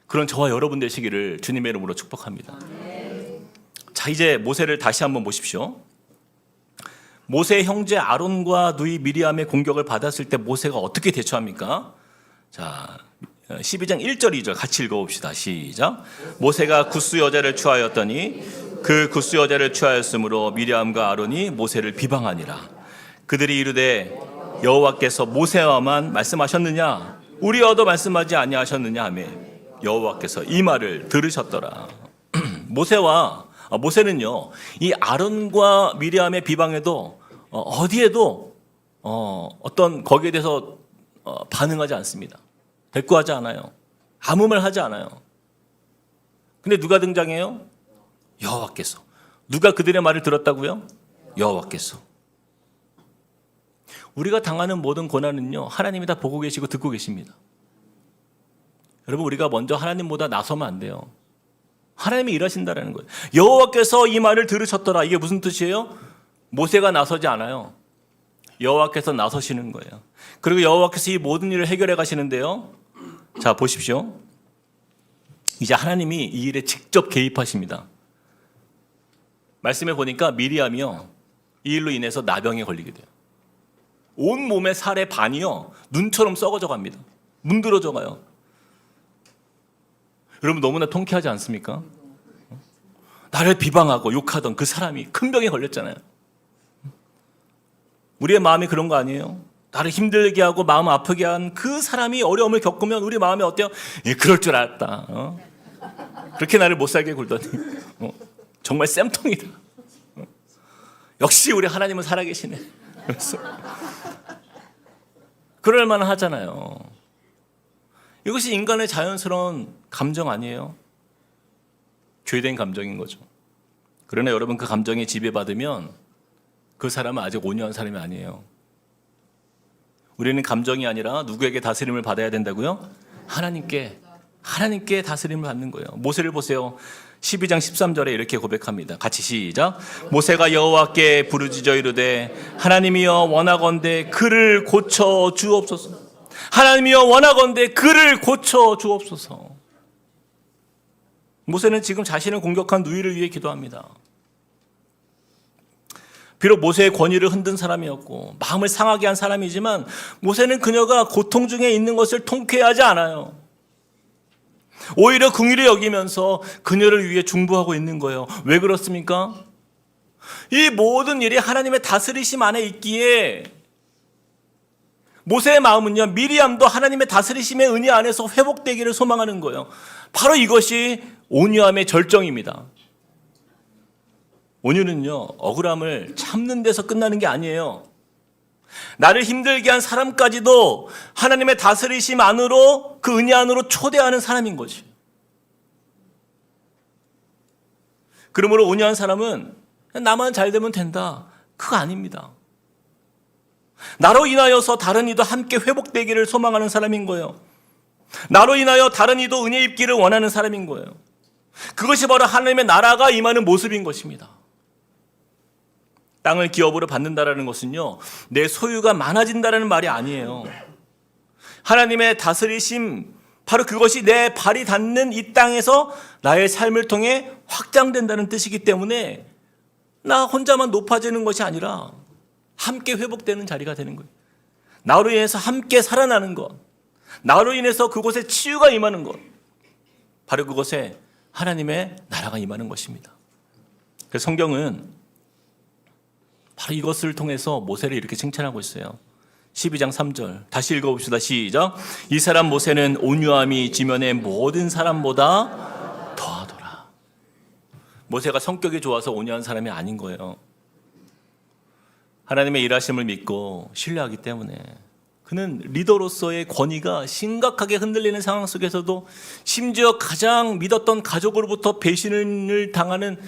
그런 저와 여러분 되시기를 주님의 이름으로 축복합니다. 자, 이제 모세를 다시 한번 보십시오. 모세의 형제 아론과 누이 미리암의 공격을 받았을 때 모세가 어떻게 대처합니까? 자, 12장 1절 2절 같이 읽어봅시다. 시작. 모세가 굿스 여자를 취하였더니 그 굿스 여자를 취하였으므로 미리암과 아론이 모세를 비방하니라. 그들이 이르되 여호와께서 모세와만 말씀하셨느냐? 우리와도 말씀하지 아니하셨느냐 하며 여호와께서 이 말을 들으셨더라. 모세는요, 이 아론과 미리암의 비방에도 어디에도 어떤 거기에 대해서 반응하지 않습니다. 대꾸하지 않아요. 아무 말 하지 않아요. 근데 누가 등장해요? 여호와께서. 누가 그들의 말을 들었다고요? 여호와께서. 우리가 당하는 모든 고난은요, 하나님이 다 보고 계시고 듣고 계십니다. 여러분, 우리가 먼저 하나님보다 나서면 안 돼요. 하나님이 일하신다는 거예요. 여호와께서 이 말을 들으셨더라. 이게 무슨 뜻이에요? 모세가 나서지 않아요. 여호와께서 나서시는 거예요. 그리고 여호와께서 이 모든 일을 해결해 가시는데요. 자, 보십시오. 이제 하나님이 이 일에 직접 개입하십니다. 말씀해 보니까 미리암이요, 이 일로 인해서 나병에 걸리게 돼요. 온 몸의 살의 반이요, 눈처럼 썩어져 갑니다. 문드러져 가요. 여러분, 너무나 통쾌하지 않습니까? 나를 비방하고 욕하던 그 사람이 큰 병에 걸렸잖아요. 우리의 마음이 그런 거 아니에요? 나를 힘들게 하고 마음 아프게 한 그 사람이 어려움을 겪으면 우리 마음이 어때요? 그럴 줄 알았다. 그렇게 나를 못 살게 굴더니 정말 쌤통이다. 역시 우리 하나님은 살아계시네. 그래서 그럴 만은 하잖아요. 이것이 인간의 자연스러운 감정 아니에요? 죄된 감정인 거죠. 그러나 여러분, 그 감정에 지배받으면 그 사람은 아직 온유한 사람이 아니에요. 우리는 감정이 아니라 누구에게 다스림을 받아야 된다고요? 하나님께 다스림을 받는 거예요. 모세를 보세요. 12장 13절에 이렇게 고백합니다. 같이 시작. 모세가 여호와께 부르짖어 이르되 하나님이여 원하건대 그를 고쳐 주옵소서. 하나님이여 원하건대 그를 고쳐 주옵소서. 모세는 지금 자신을 공격한 누이를 위해 기도합니다. 비록 모세의 권위를 흔든 사람이었고 마음을 상하게 한 사람이지만 모세는 그녀가 고통 중에 있는 것을 통쾌해하지 않아요. 오히려 긍휼히 여기면서 그녀를 위해 중보하고 있는 거예요. 왜 그렇습니까? 이 모든 일이 하나님의 다스리심 안에 있기에 모세의 마음은요, 미리암도 하나님의 다스리심의 은혜 안에서 회복되기를 소망하는 거예요. 바로 이것이 온유함의 절정입니다. 온유는요, 억울함을 참는 데서 끝나는 게 아니에요. 나를 힘들게 한 사람까지도 하나님의 다스리심 안으로, 그 은혜 안으로 초대하는 사람인 거지. 그러므로 온유한 사람은 나만 잘 되면 된다, 그거 아닙니다. 나로 인하여서 다른 이도 함께 회복되기를 소망하는 사람인 거예요. 나로 인하여 다른 이도 은혜 입기를 원하는 사람인 거예요. 그것이 바로 하나님의 나라가 임하는 모습인 것입니다. 땅을 기업으로 받는다라는 것은요, 내 소유가 많아진다는 말이 아니에요. 하나님의 다스리심, 바로 그것이 내 발이 닿는 이 땅에서 나의 삶을 통해 확장된다는 뜻이기 때문에 나 혼자만 높아지는 것이 아니라 함께 회복되는 자리가 되는 거예요. 나로 인해서 함께 살아나는 것, 나로 인해서 그곳에 치유가 임하는 것, 바로 그곳에 하나님의 나라가 임하는 것입니다. 그래서 성경은 바로 이것을 통해서 모세를 이렇게 칭찬하고 있어요. 12장 3절 다시 읽어봅시다. 시작. 이 사람 모세는 온유함이 지면의 모든 사람보다 더하더라. 모세가 성격이 좋아서 온유한 사람이 아닌 거예요. 하나님의 일하심을 믿고 신뢰하기 때문에 그는 리더로서의 권위가 심각하게 흔들리는 상황 속에서도 심지어 가장 믿었던 가족으로부터 배신을 당하는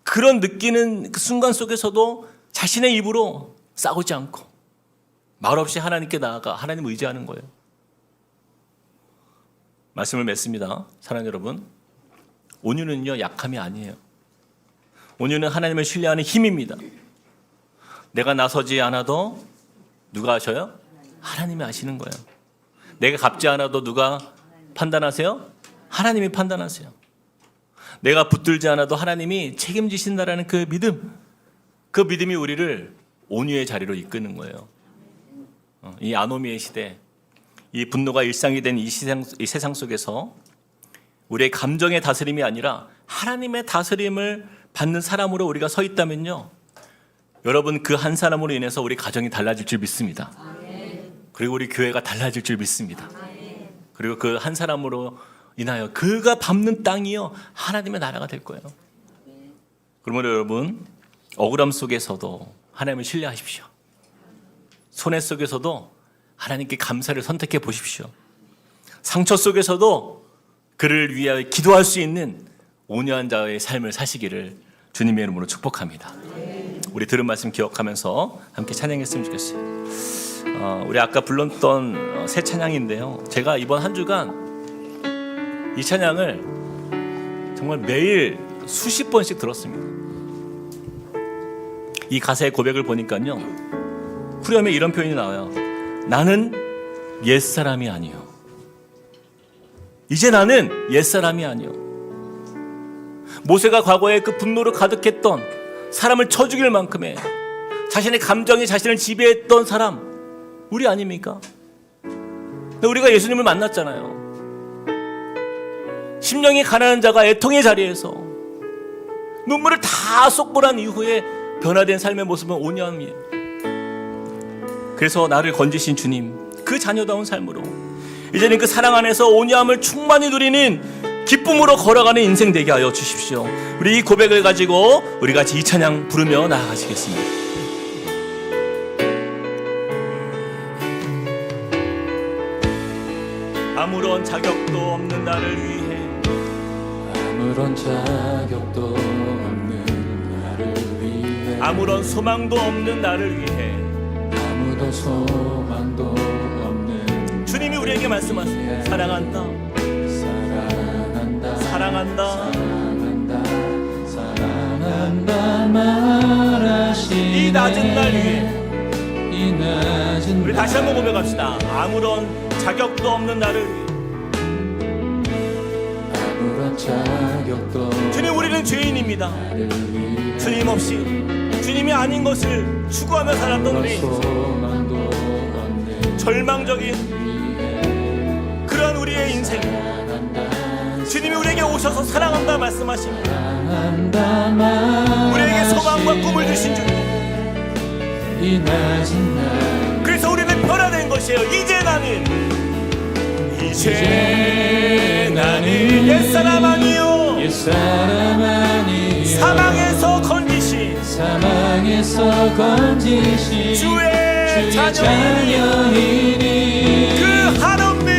그런 느끼는 그 순간 속에서도 자신의 입으로 싸우지 않고 말없이 하나님께 나아가 하나님을 의지하는 거예요. 말씀을 맺습니다. 사랑하는 여러분, 온유는요, 약함이 아니에요. 온유는 하나님을 신뢰하는 힘입니다. 내가 나서지 않아도 누가 하셔요? 하나님이 하시는 거예요. 내가 갚지 않아도 누가 판단하세요? 하나님이 판단하세요. 내가 붙들지 않아도 하나님이 책임지신다라는 그 믿음, 그 믿음이 우리를 온유의 자리로 이끄는 거예요. 이 아노미의 시대, 이 분노가 일상이 된 이 세상 속에서 우리의 감정의 다스림이 아니라 하나님의 다스림을 받는 사람으로 우리가 서 있다면요, 여러분, 그 한 사람으로 인해서 우리 가정이 달라질 줄 믿습니다. 그리고 우리 교회가 달라질 줄 믿습니다. 그리고 그 한 사람으로 인하여 그가 밟는 땅이요, 하나님의 나라가 될 거예요. 그러므로 여러분, 억울함 속에서도 하나님을 신뢰하십시오. 손해 속에서도 하나님께 감사를 선택해 보십시오. 상처 속에서도 그를 위하여 기도할 수 있는 온유한 자의 삶을 사시기를 주님의 이름으로 축복합니다. 우리 들은 말씀 기억하면서 함께 찬양했으면 좋겠어요. 우리 아까 불렀던 새 찬양인데요, 제가 이번 한 주간 이 찬양을 정말 매일 수십 번씩 들었습니다. 이 가사의 고백을 보니까요, 후렴에 이런 표현이 나와요. 나는 옛사람이 아니요. 이제 나는 옛사람이 아니요. 모세가 과거에 그 분노로 가득했던, 사람을 쳐 죽일 만큼의 자신의 감정이 자신을 지배했던 사람, 우리 아닙니까? 근데 우리가 예수님을 만났잖아요. 심령이 가난한 자가 애통의 자리에서 눈물을 다 쏟고난 이후에 변화된 삶의 모습은 온유함이에요. 그래서 나를 건지신 주님, 그 자녀다운 삶으로 이제는 그 사랑 안에서 온유함을 충만히 누리는 기쁨으로 걸어가는 인생 되게 하여 주십시오. 우리 이 고백을 가지고 우리 같이 이 찬양 부르며 나아가시겠습니다. 아무런 자격도 없는 나를 위해 아무런 자격도 없는 나를 위해 아무런 소망도 없는 나를 위해 아무도 소망도 없는 주님이 우리에게 말씀하세요. 사랑한다. 사랑한다 사랑한다. 사랑한다 말하시네. 이 낮은 날 위해 이 낮은 우리 다시 한번 고백합시다. 아무런 자격도 없는 나를 위해 아무런 자격도 주님, 우리는 죄인입니다. 나를 위해 주님 없이 주님이 아닌 것을 추구하며 살았던 우리 소망도 없는 절망적인 그런 우리의 인생, 주님이 우리에게 오셔서 사랑한다 말씀하십니다. 우리에게 소망과 꿈을 주신 주님, 이 낮은 날 그래서 우리는 변화된 것이에요. 이제 나는 옛사람 아니요 옛사람 아니요 사망에서 건지신 주의 자녀이니 그 한없는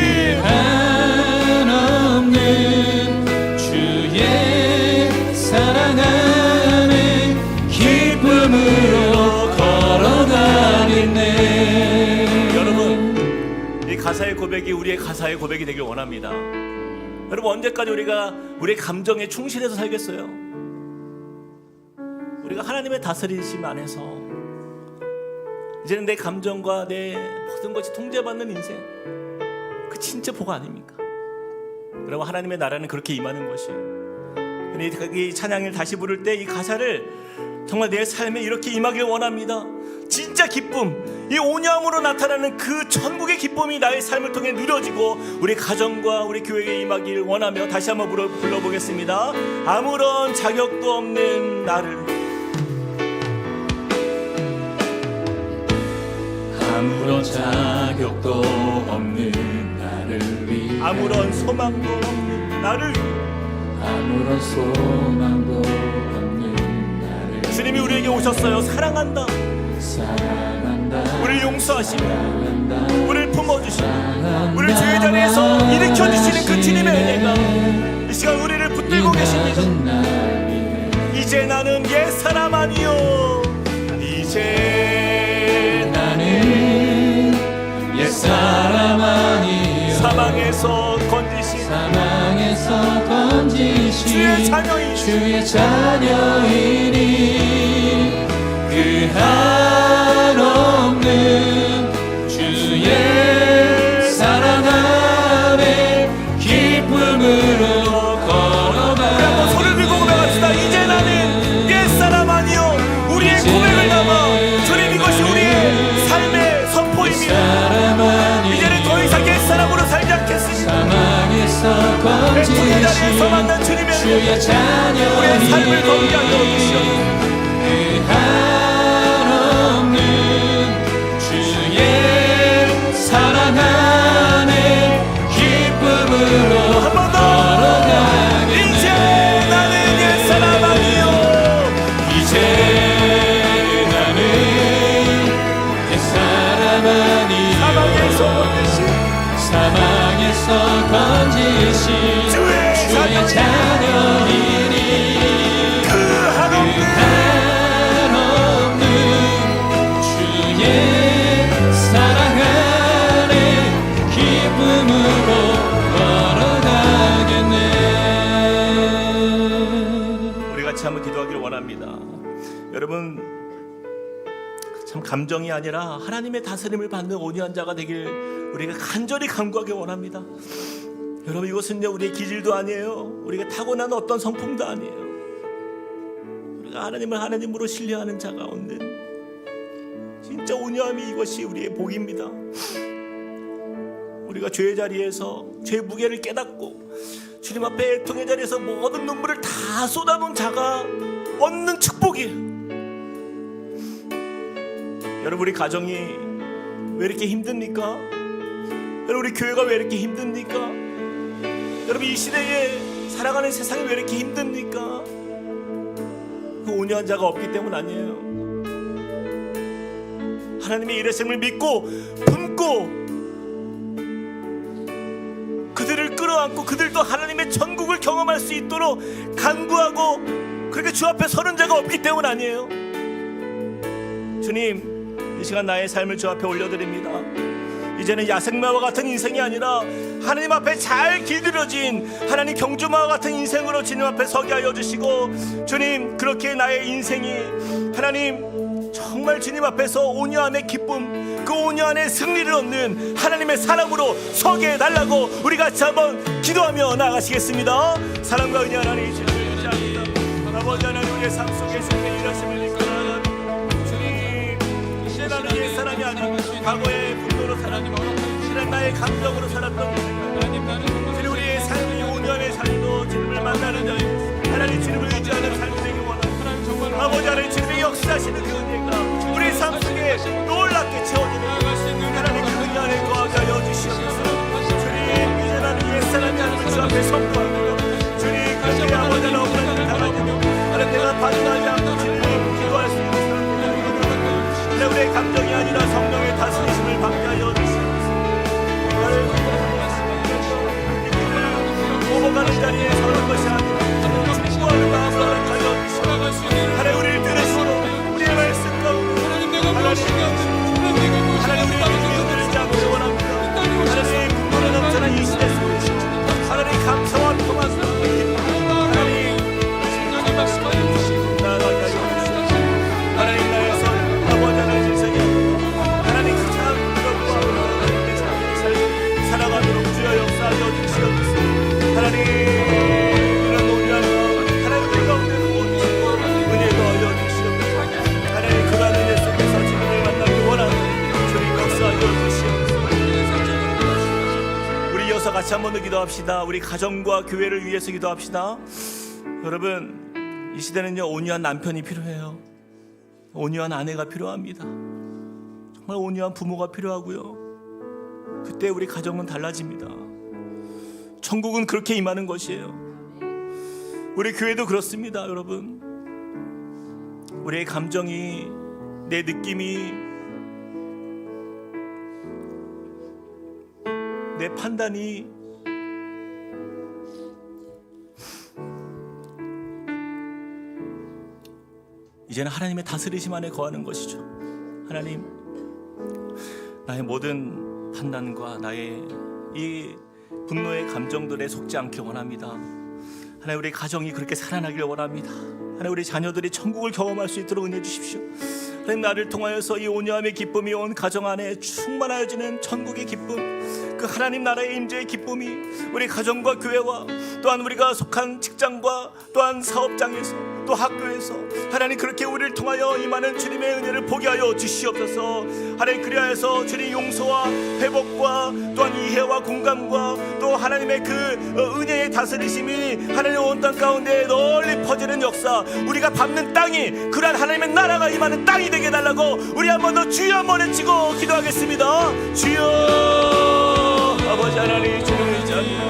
주의 사랑 안에 기쁨으로 걸어가겠네. 여러분, 이 가사의 고백이 우리의 가사의 고백이 되길 원합니다. 여러분, 언제까지 우리가 우리의 감정에 충실해서 살겠어요? 우리가 하나님의 다스리심 안에서 이제는 내 감정과 내 모든 것이 통제받는 인생, 그 진짜 복 아닙니까? 여러분, 하나님의 나라는 그렇게 임하는 것이에요. 이 찬양을 다시 부를 때 이 가사를 정말 내 삶에 이렇게 임하길 원합니다. 진짜 기쁨, 이 오념으로 나타나는 그 천국의 기쁨이 나의 삶을 통해 누려지고 우리 가정과 우리 교회에 임하길 원하며 다시 한번 불러보겠습니다. 아무런 자격도 없는 나를, 아무런 자격도 없는 나를 위해 아무런 소망도 없는 나를 위해 아무런 소망도 없는 나를 주님이 우리에게 오셨어요. 사랑한다. 사랑한다 우리를 용서하시며 사랑한다 우리를 품어주시고 우리를 죄의 자리에서 일으켜주시는 그 주님의 은혜가 이 시간 우리를 붙들고 계십니다. 이제 나는 옛사람 아니요 이제 나는 옛사람 아니요 사망에서 건지신 주의 자녀이니 그 한없는 주의 사랑 안에 기쁨으로 걸어가. 손을 들고 고백합시다. 이제 나는 옛사람 아니요 우리의 고백을 담아 주님, 이것이 우리의 삶의 선포입니다. 이제는 더 이상 옛사람으로 살지 않겠습니다. 사망에서 주의 자리에서 만난 주님의 주의 자녀 우리의 삶을 걷게 하여 주시옵소서. 그 한없는 주의 사랑 안에 기쁨으로 한 번 더. 걸어가겠네. 이제 나는 옛사람 아니요 이제 나는 옛사람 아니요 사망에서 건지신 주의 자녀이니 그 한없는 주의 사랑 안에 기쁨으로 걸어가겠네. 우리 같이 한번 기도하기를 원합니다. 여러분, 참 감정이 아니라 하나님의 다스림을 받는 온유한 자가 되길 우리가 간절히 간구하기 원합니다. 여러분, 이것은요 우리의 기질도 아니에요. 우리가 타고난 어떤 성품도 아니에요. 우리가 하나님을 하나님으로 신뢰하는 자가 얻는 진짜 온유함이, 이것이 우리의 복입니다. 우리가 죄의 자리에서 죄의 무게를 깨닫고 주님 앞에 애통의 자리에서 모든 눈물을 다 쏟아놓은 자가 얻는 축복이에요. 여러분, 우리 가정이 왜 이렇게 힘듭니까? 여러분, 우리 교회가 왜 이렇게 힘듭니까? 여러분, 이 시대에 살아가는 세상이 왜 이렇게 힘듭니까? 그 온유한 자가 없기 때문 아니에요. 하나님의 일하심을 믿고 품고 끌어안고 그들도 하나님의 천국을 경험할 수 있도록 간구하고 그렇게 주 앞에 서는 자가 없기 때문 아니에요. 주님, 이 시간 나의 삶을 주 앞에 올려드립니다. 이제는 야생마와 같은 인생이 아니라 하나님 앞에 잘 길들여진 하나님 경주마와 같은 인생으로 주님 앞에 서게 하여 주시고, 주님, 그렇게 나의 인생이 하나님 정말 주님 앞에서 온유함의 기쁨, 그 온유함의 승리를 얻는 하나님의 사람으로 서게 해달라고 우리 같이 한번 기도하며 나가시겠습니다. 사랑과 은혜 하나님 주님을 의지합니다. 아버지 하나님, 우리의 삶 속에 주님의 일하심을 이끌어가는 주님, 이제 나는 옛 사람이 아니고 과거의 분노로 살았고 실은 나의 감정으로 살았던 주님, 우리의 삶이 온유함의 삶도 주님을 만나는 자유, 하나님 주님을 의지하는 삶이 되기 원합니다. 아버지 하나님, 주님의 역사하시는 그 은혜가 우리 삶 속에 놀랍게 채워지는 하나님 그 은혜 안에 거하게 하여 주시옵소서. 주님, 이제 나는 옛사람이 아님을 주 앞에 선포합니다. 주님, 그렇게 아버지 하나님 억울함을 당하고 하나님 내가 반응하지 않고 주님 기도할 수 있는 사람, 우리의 감정이 아니라 성령의 다스리심을 받게 하여 주시옵소서. 오버가는 자리에 서는 것이 아니라 축복하는 마음으로 하여 주시옵소서. 하나님, 우리를 들으시고 우리의 말씀 가운데 하나님 우리의 믿음을 잡기 원합니다. 하나님, 분노를 넘쳐난 이 시대 속에 하나님 감사와 평안 하나님 나아가게 하여 주시옵소서. 하나님, 나의 손 아버지 하나님 인생에 하나님 그 참 그것과 내 삶의 삶 살아가도록 주여 역사하여 주시옵소서. 하나님, 이런 온유한 하나님 우리 가운데 부어주시고 은혜도 하여 주시옵소서. 하나님, 그러한 은혜 속에서 주님을 만나기 원하는 주님 역사하여 주시옵소서. 우리 이어서 같이 한 번 더 기도합시다. 우리 가정과 교회를 위해서 기도합시다. 여러분, 이 시대는요 온유한 남편이 필요해요. 온유한 아내가 필요합니다. 정말 온유한 부모가 필요하고요. 그때 우리 가정은 달라집니다. 천국은 그렇게 임하는 것이에요. 우리 교회도 그렇습니다. 여러분, 우리의 감정이, 내 느낌이, 내 판단이 이제는 하나님의 다스리심 안에 거하는 것이죠. 하나님, 나의 모든 판단과 나의 이 분노의 감정들에 속지 않기 원합니다. 하나님, 우리 가정이 그렇게 살아나길 원합니다. 하나님, 우리 자녀들이 천국을 경험할 수 있도록 은혜 주십시오. 하나님, 나를 통하여서 이 온유함의 기쁨이 온 가정 안에 충만하여지는 천국의 기쁨, 그 하나님 나라의 임재의 기쁨이 우리 가정과 교회와 또한 우리가 속한 직장과 또한 사업장에서 또 학교에서 하나님 그렇게 우리를 통하여 임하는 주님의 은혜를 보게 하여 주시옵소서. 하나님, 그리하여서 주님 용서와 회복과 또한 이해와 공감과 또 하나님의 그 은혜의 다스리심이 하나님 온 땅 가운데 널리 퍼지는 역사, 우리가 밟는 땅이 그러한 하나님의 나라가 임하는 땅이 되게 해달라고 우리 한 번 더 주여 한번 외치고 기도하겠습니다. 주여, 아버지 하나님 주님을 의지합니다.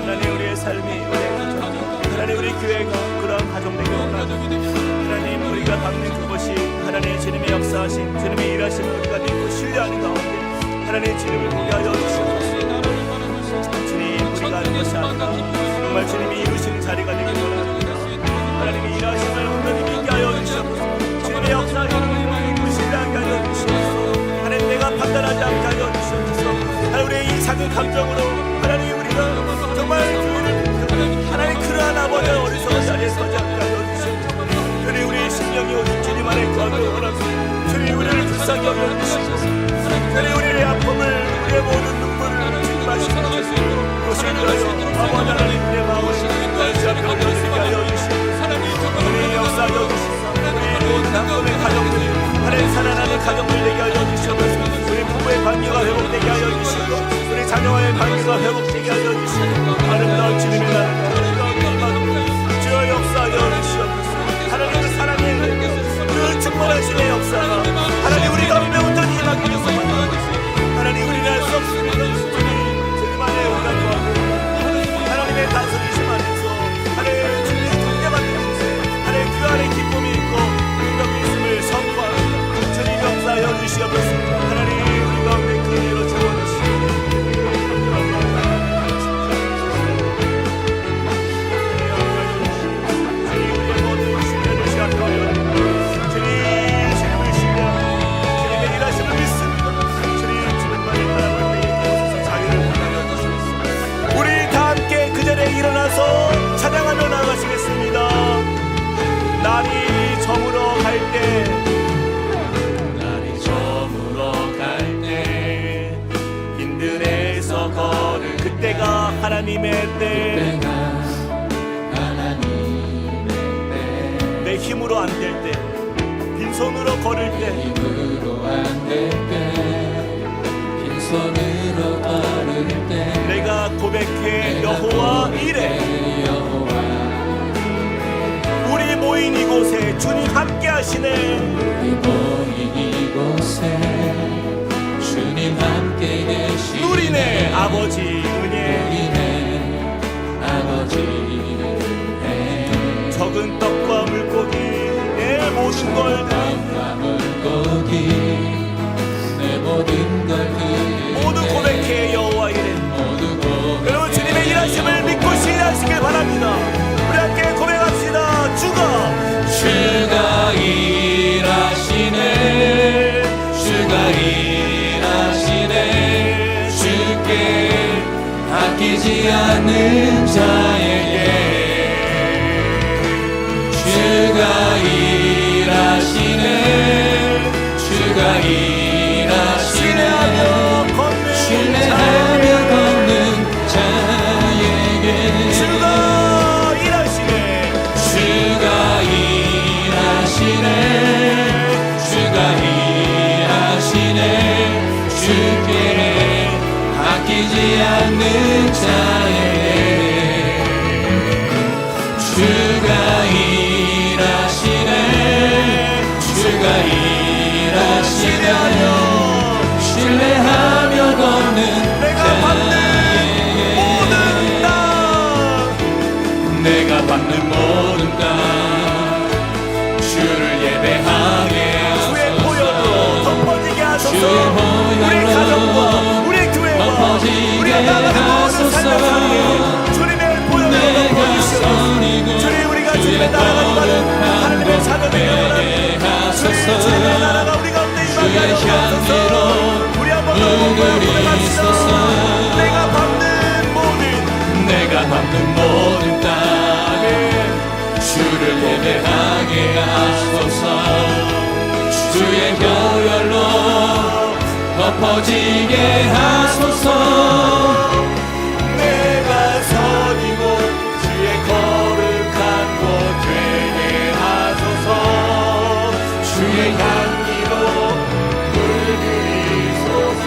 하나님, 우리의 삶이 우리의 가정, 하나님 우리 교회가 그러한 가정 되게 원합니다. 하나님, 우리가 밟는 그것이 하나님의 주님의 역사하심, 주님의 일하심을 우리가 믿고 신뢰하는 가운데 하나님의 주님을 보게 하여 주시옵소서. 주님, 우리가 하는 것이 아니라 정말 주님이 이루시는 자리가 되길 원합니다. 하나님의 일하심을 온전히 믿게 하여 주시옵소서. 주님의 역사하심을 믿고 신뢰하게 하여 주시옵소서. 하나님, 내가 판단하지 않게 하여 주시옵소서. 하나님, 우리의 이 작은 감정으로 하나님 우리가 정말 하나님 그러한 아버지의 어리석은 자리에 서지 않게 하여 주시옵소서. 주님, 우리의 심령이 오직 주님 안에 거하길 원합니다. 주님, 우리를 불쌍히 여겨 주시옵소서. 주님, 우리의 아픔을, 우리의 모든 눈물을 주님 하시옵소서. 그것을 위하여 아버지 하나님의 마음을 주님 앞에 올려드리게 하여 주시옵소서. 주님, 역사하여 주시옵소서. 우리 모든 한국의 가정들이 하나님 살아나는 가정들 되게 하여 주시옵소서. 우리 부부의 관계가 회복되게 하여 주시고 우리 자녀와의 관계가 회복되게 하여 주시고 아름다운 주님의 나라가 주여 역사하여 주시옵소서. 하나님의 사랑의 그 충만하심의 역사가 하나님 우리 가운데 온전히 임하기 위해서 하나님, 우리는 할 수 없습니다. 주님 안에 의지하고 하나님의 다스리심 안에서 하나님 주님의 통제받는 곳에 하나님 그 안에 기쁨이 있고 능력이 있음을 선포합니다. 주님 역사하여 주시옵소서. 하나님, 우리 가운데 그 일로 채워주시옵소서. 하나님의 때, 그때가 하나님의 때, 내 힘으로 안 될 때, 빈손으로 걸을 때, 힘으로 안 될 때, 빈손으로 걸을 때, 내가 고백해 여호와 이래. 우리 모인 이곳에 주님 함께 하시네. 우리 모인 이곳에 주님 함께 계시네. 누리네 아버지 은혜. 누리네 아버지 은혜. 적은 떡과 물고기 내 모든 걸 다 떡과 물고기 내 모든 걸 그에게 모두 고백해 여호와 이래. 모두 고백해. 여러분 주님의 일하심을 믿고 신뢰하시길 바랍니다. 우리 함께 고백합시다. 주가 일하시네. 주가 일하시네. 주께 아끼지 않는 자에게 주가 일하시네. 주가 일하시네. 신뢰하며 걷는 자에게 주가 일하시네. 주가 일하시네. 주가 일하시네. 주께 아끼지 않는 자에게 주가 일하시네. 주가 일하시네. 신뢰하며 걷는 내가 받는 모든 땅, 내가 받는 모든 땅 주를 예배하게 주의 하소서. 보혈로 덮어지게 하소서. 주의 보혈로 우리 가정과 우리 교회와 덮어지게 우리가 나가는 모든 하소서. 삶의 상에 주님의 보혈로 내가 덮어주시옵소서. 선이고 주님 우리가 주의 주님의 나라가 임하는 하나님의 거룩한 자녀들이 법에 원합니다. 하소서. 주님의 나라가 우리 가운데 임하게 주의 하여 주옵소서. 향기로 우리 한번 더 물들이 고백합시다. 있소서. 내가 받는 모든 내가 받는 모든 땅에 주를 예배하게 하소서. 주의 보혈로 덮어지게 하소서. 내가 선이고 주의 거룩한 곳 되게 하소서. 주의 향기로 물들이소서.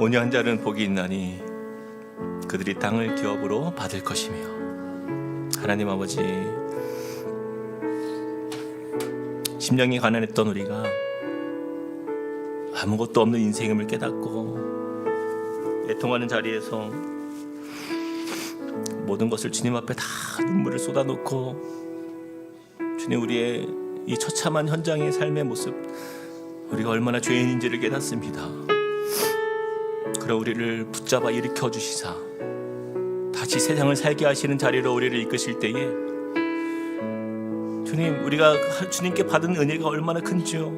온유한 자는 복이 있나니 그들이 땅을 기업으로 받을 것이며. 하나님 아버지, 심령이 가난했던 우리가 아무것도 없는 인생임을 깨닫고 애통하는 자리에서 모든 것을 주님 앞에 다 눈물을 쏟아놓고 주님 우리의 이 처참한 현장의 삶의 모습, 우리가 얼마나 죄인인지를 깨닫습니다. 그럼 우리를 붙잡아 일으켜 주시사 다시 세상을 살게 하시는 자리로 우리를 이끄실 때에 주님, 우리가 주님께 받은 은혜가 얼마나 큰지요.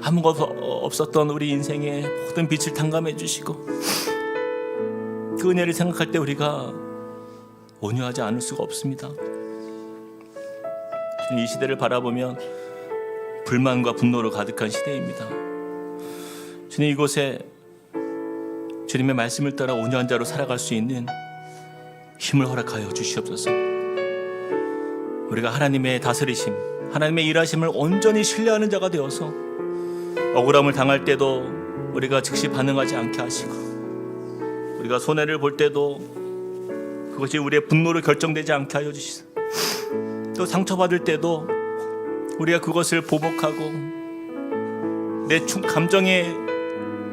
아무것도 없었던 우리 인생의 모든 빛을 탕감해 주시고 그 은혜를 생각할 때 우리가 온유하지 않을 수가 없습니다. 주님, 이 시대를 바라보면 불만과 분노로 가득한 시대입니다. 주님, 이곳에 주님의 말씀을 따라 온유한 자로 살아갈 수 있는 힘을 허락하여 주시옵소서. 우리가 하나님의 다스리심, 하나님의 일하심을 온전히 신뢰하는 자가 되어서 억울함을 당할 때도 우리가 즉시 반응하지 않게 하시고, 우리가 손해를 볼 때도 그것이 우리의 분노로 결정되지 않게 하여 주시소. 또 상처받을 때도 우리가 그것을 보복하고 내 감정에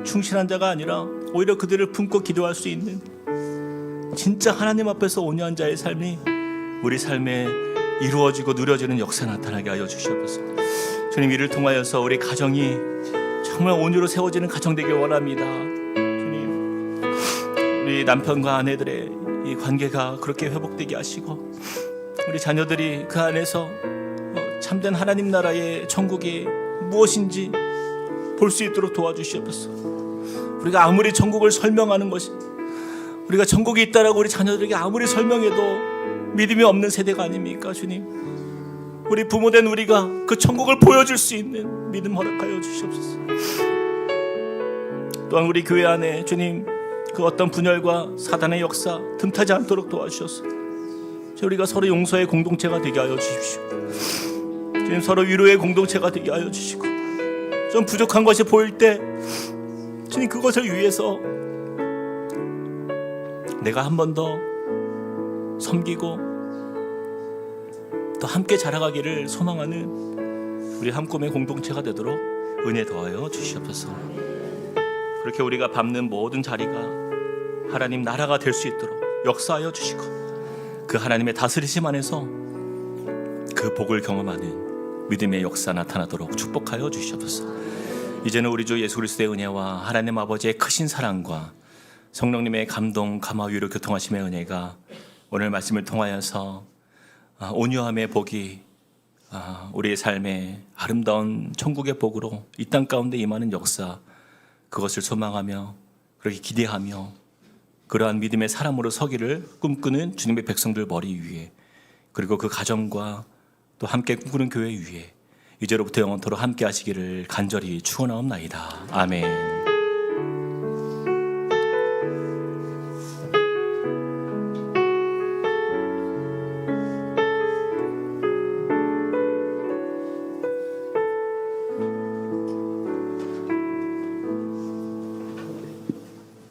충실한 자가 아니라 오히려 그들을 품고 기도할 수 있는 진짜 하나님 앞에서 온유한 자의 삶이 우리 삶에 이루어지고 누려지는 역사 나타나게 하여 주시옵소서. 주님, 이를 통하여서 우리 가정이 정말 온유로 세워지는 가정 되길 원합니다. 주님, 우리 남편과 아내들의 이 관계가 그렇게 회복되게 하시고 우리 자녀들이 그 안에서 참된 하나님 나라의 천국이 무엇인지 볼 수 있도록 도와주시옵소서. 우리가 아무리 천국을 설명하는 것이 우리가 천국이 있다라고 우리 자녀들에게 아무리 설명해도 믿음이 없는 세대가 아닙니까 주님. 우리 부모된 우리가 그 천국을 보여줄 수 있는 믿음 허락하여 주시옵소서. 또한 우리 교회 안에 주님 그 어떤 분열과 사단의 역사 틈타지 않도록 도와주셔서 우리가 서로 용서의 공동체가 되게 하여 주십시오. 주님 서로 위로의 공동체가 되게 하여 주시고 좀 부족한 것이 보일 때 주님 그것을 위해서 내가 한 번 더 섬기고 또 함께 자라가기를 소망하는 우리 한 꿈의 공동체가 되도록 은혜 더하여 주시옵소서. 그렇게 우리가 밟는 모든 자리가 하나님 나라가 될 수 있도록 역사하여 주시고 그 하나님의 다스리심 안에서 그 복을 경험하는 믿음의 역사 나타나도록 축복하여 주시옵소서. 이제는 우리 주 예수 그리스도의 은혜와 하나님 아버지의 크신 사랑과 성령님의 감동, 감화, 위로, 교통하심의 은혜가 오늘 말씀을 통하여서 온유함의 복이 우리의 삶의 아름다운 천국의 복으로 이 땅 가운데 임하는 역사, 그것을 소망하며 그렇게 기대하며 그러한 믿음의 사람으로 서기를 꿈꾸는 주님의 백성들 머리 위에, 그리고 그 가정과 또 함께 꿈꾸는 교회 위에 이제로부터 영원토록 함께 하시기를 간절히 축원하옵나이다. 아멘.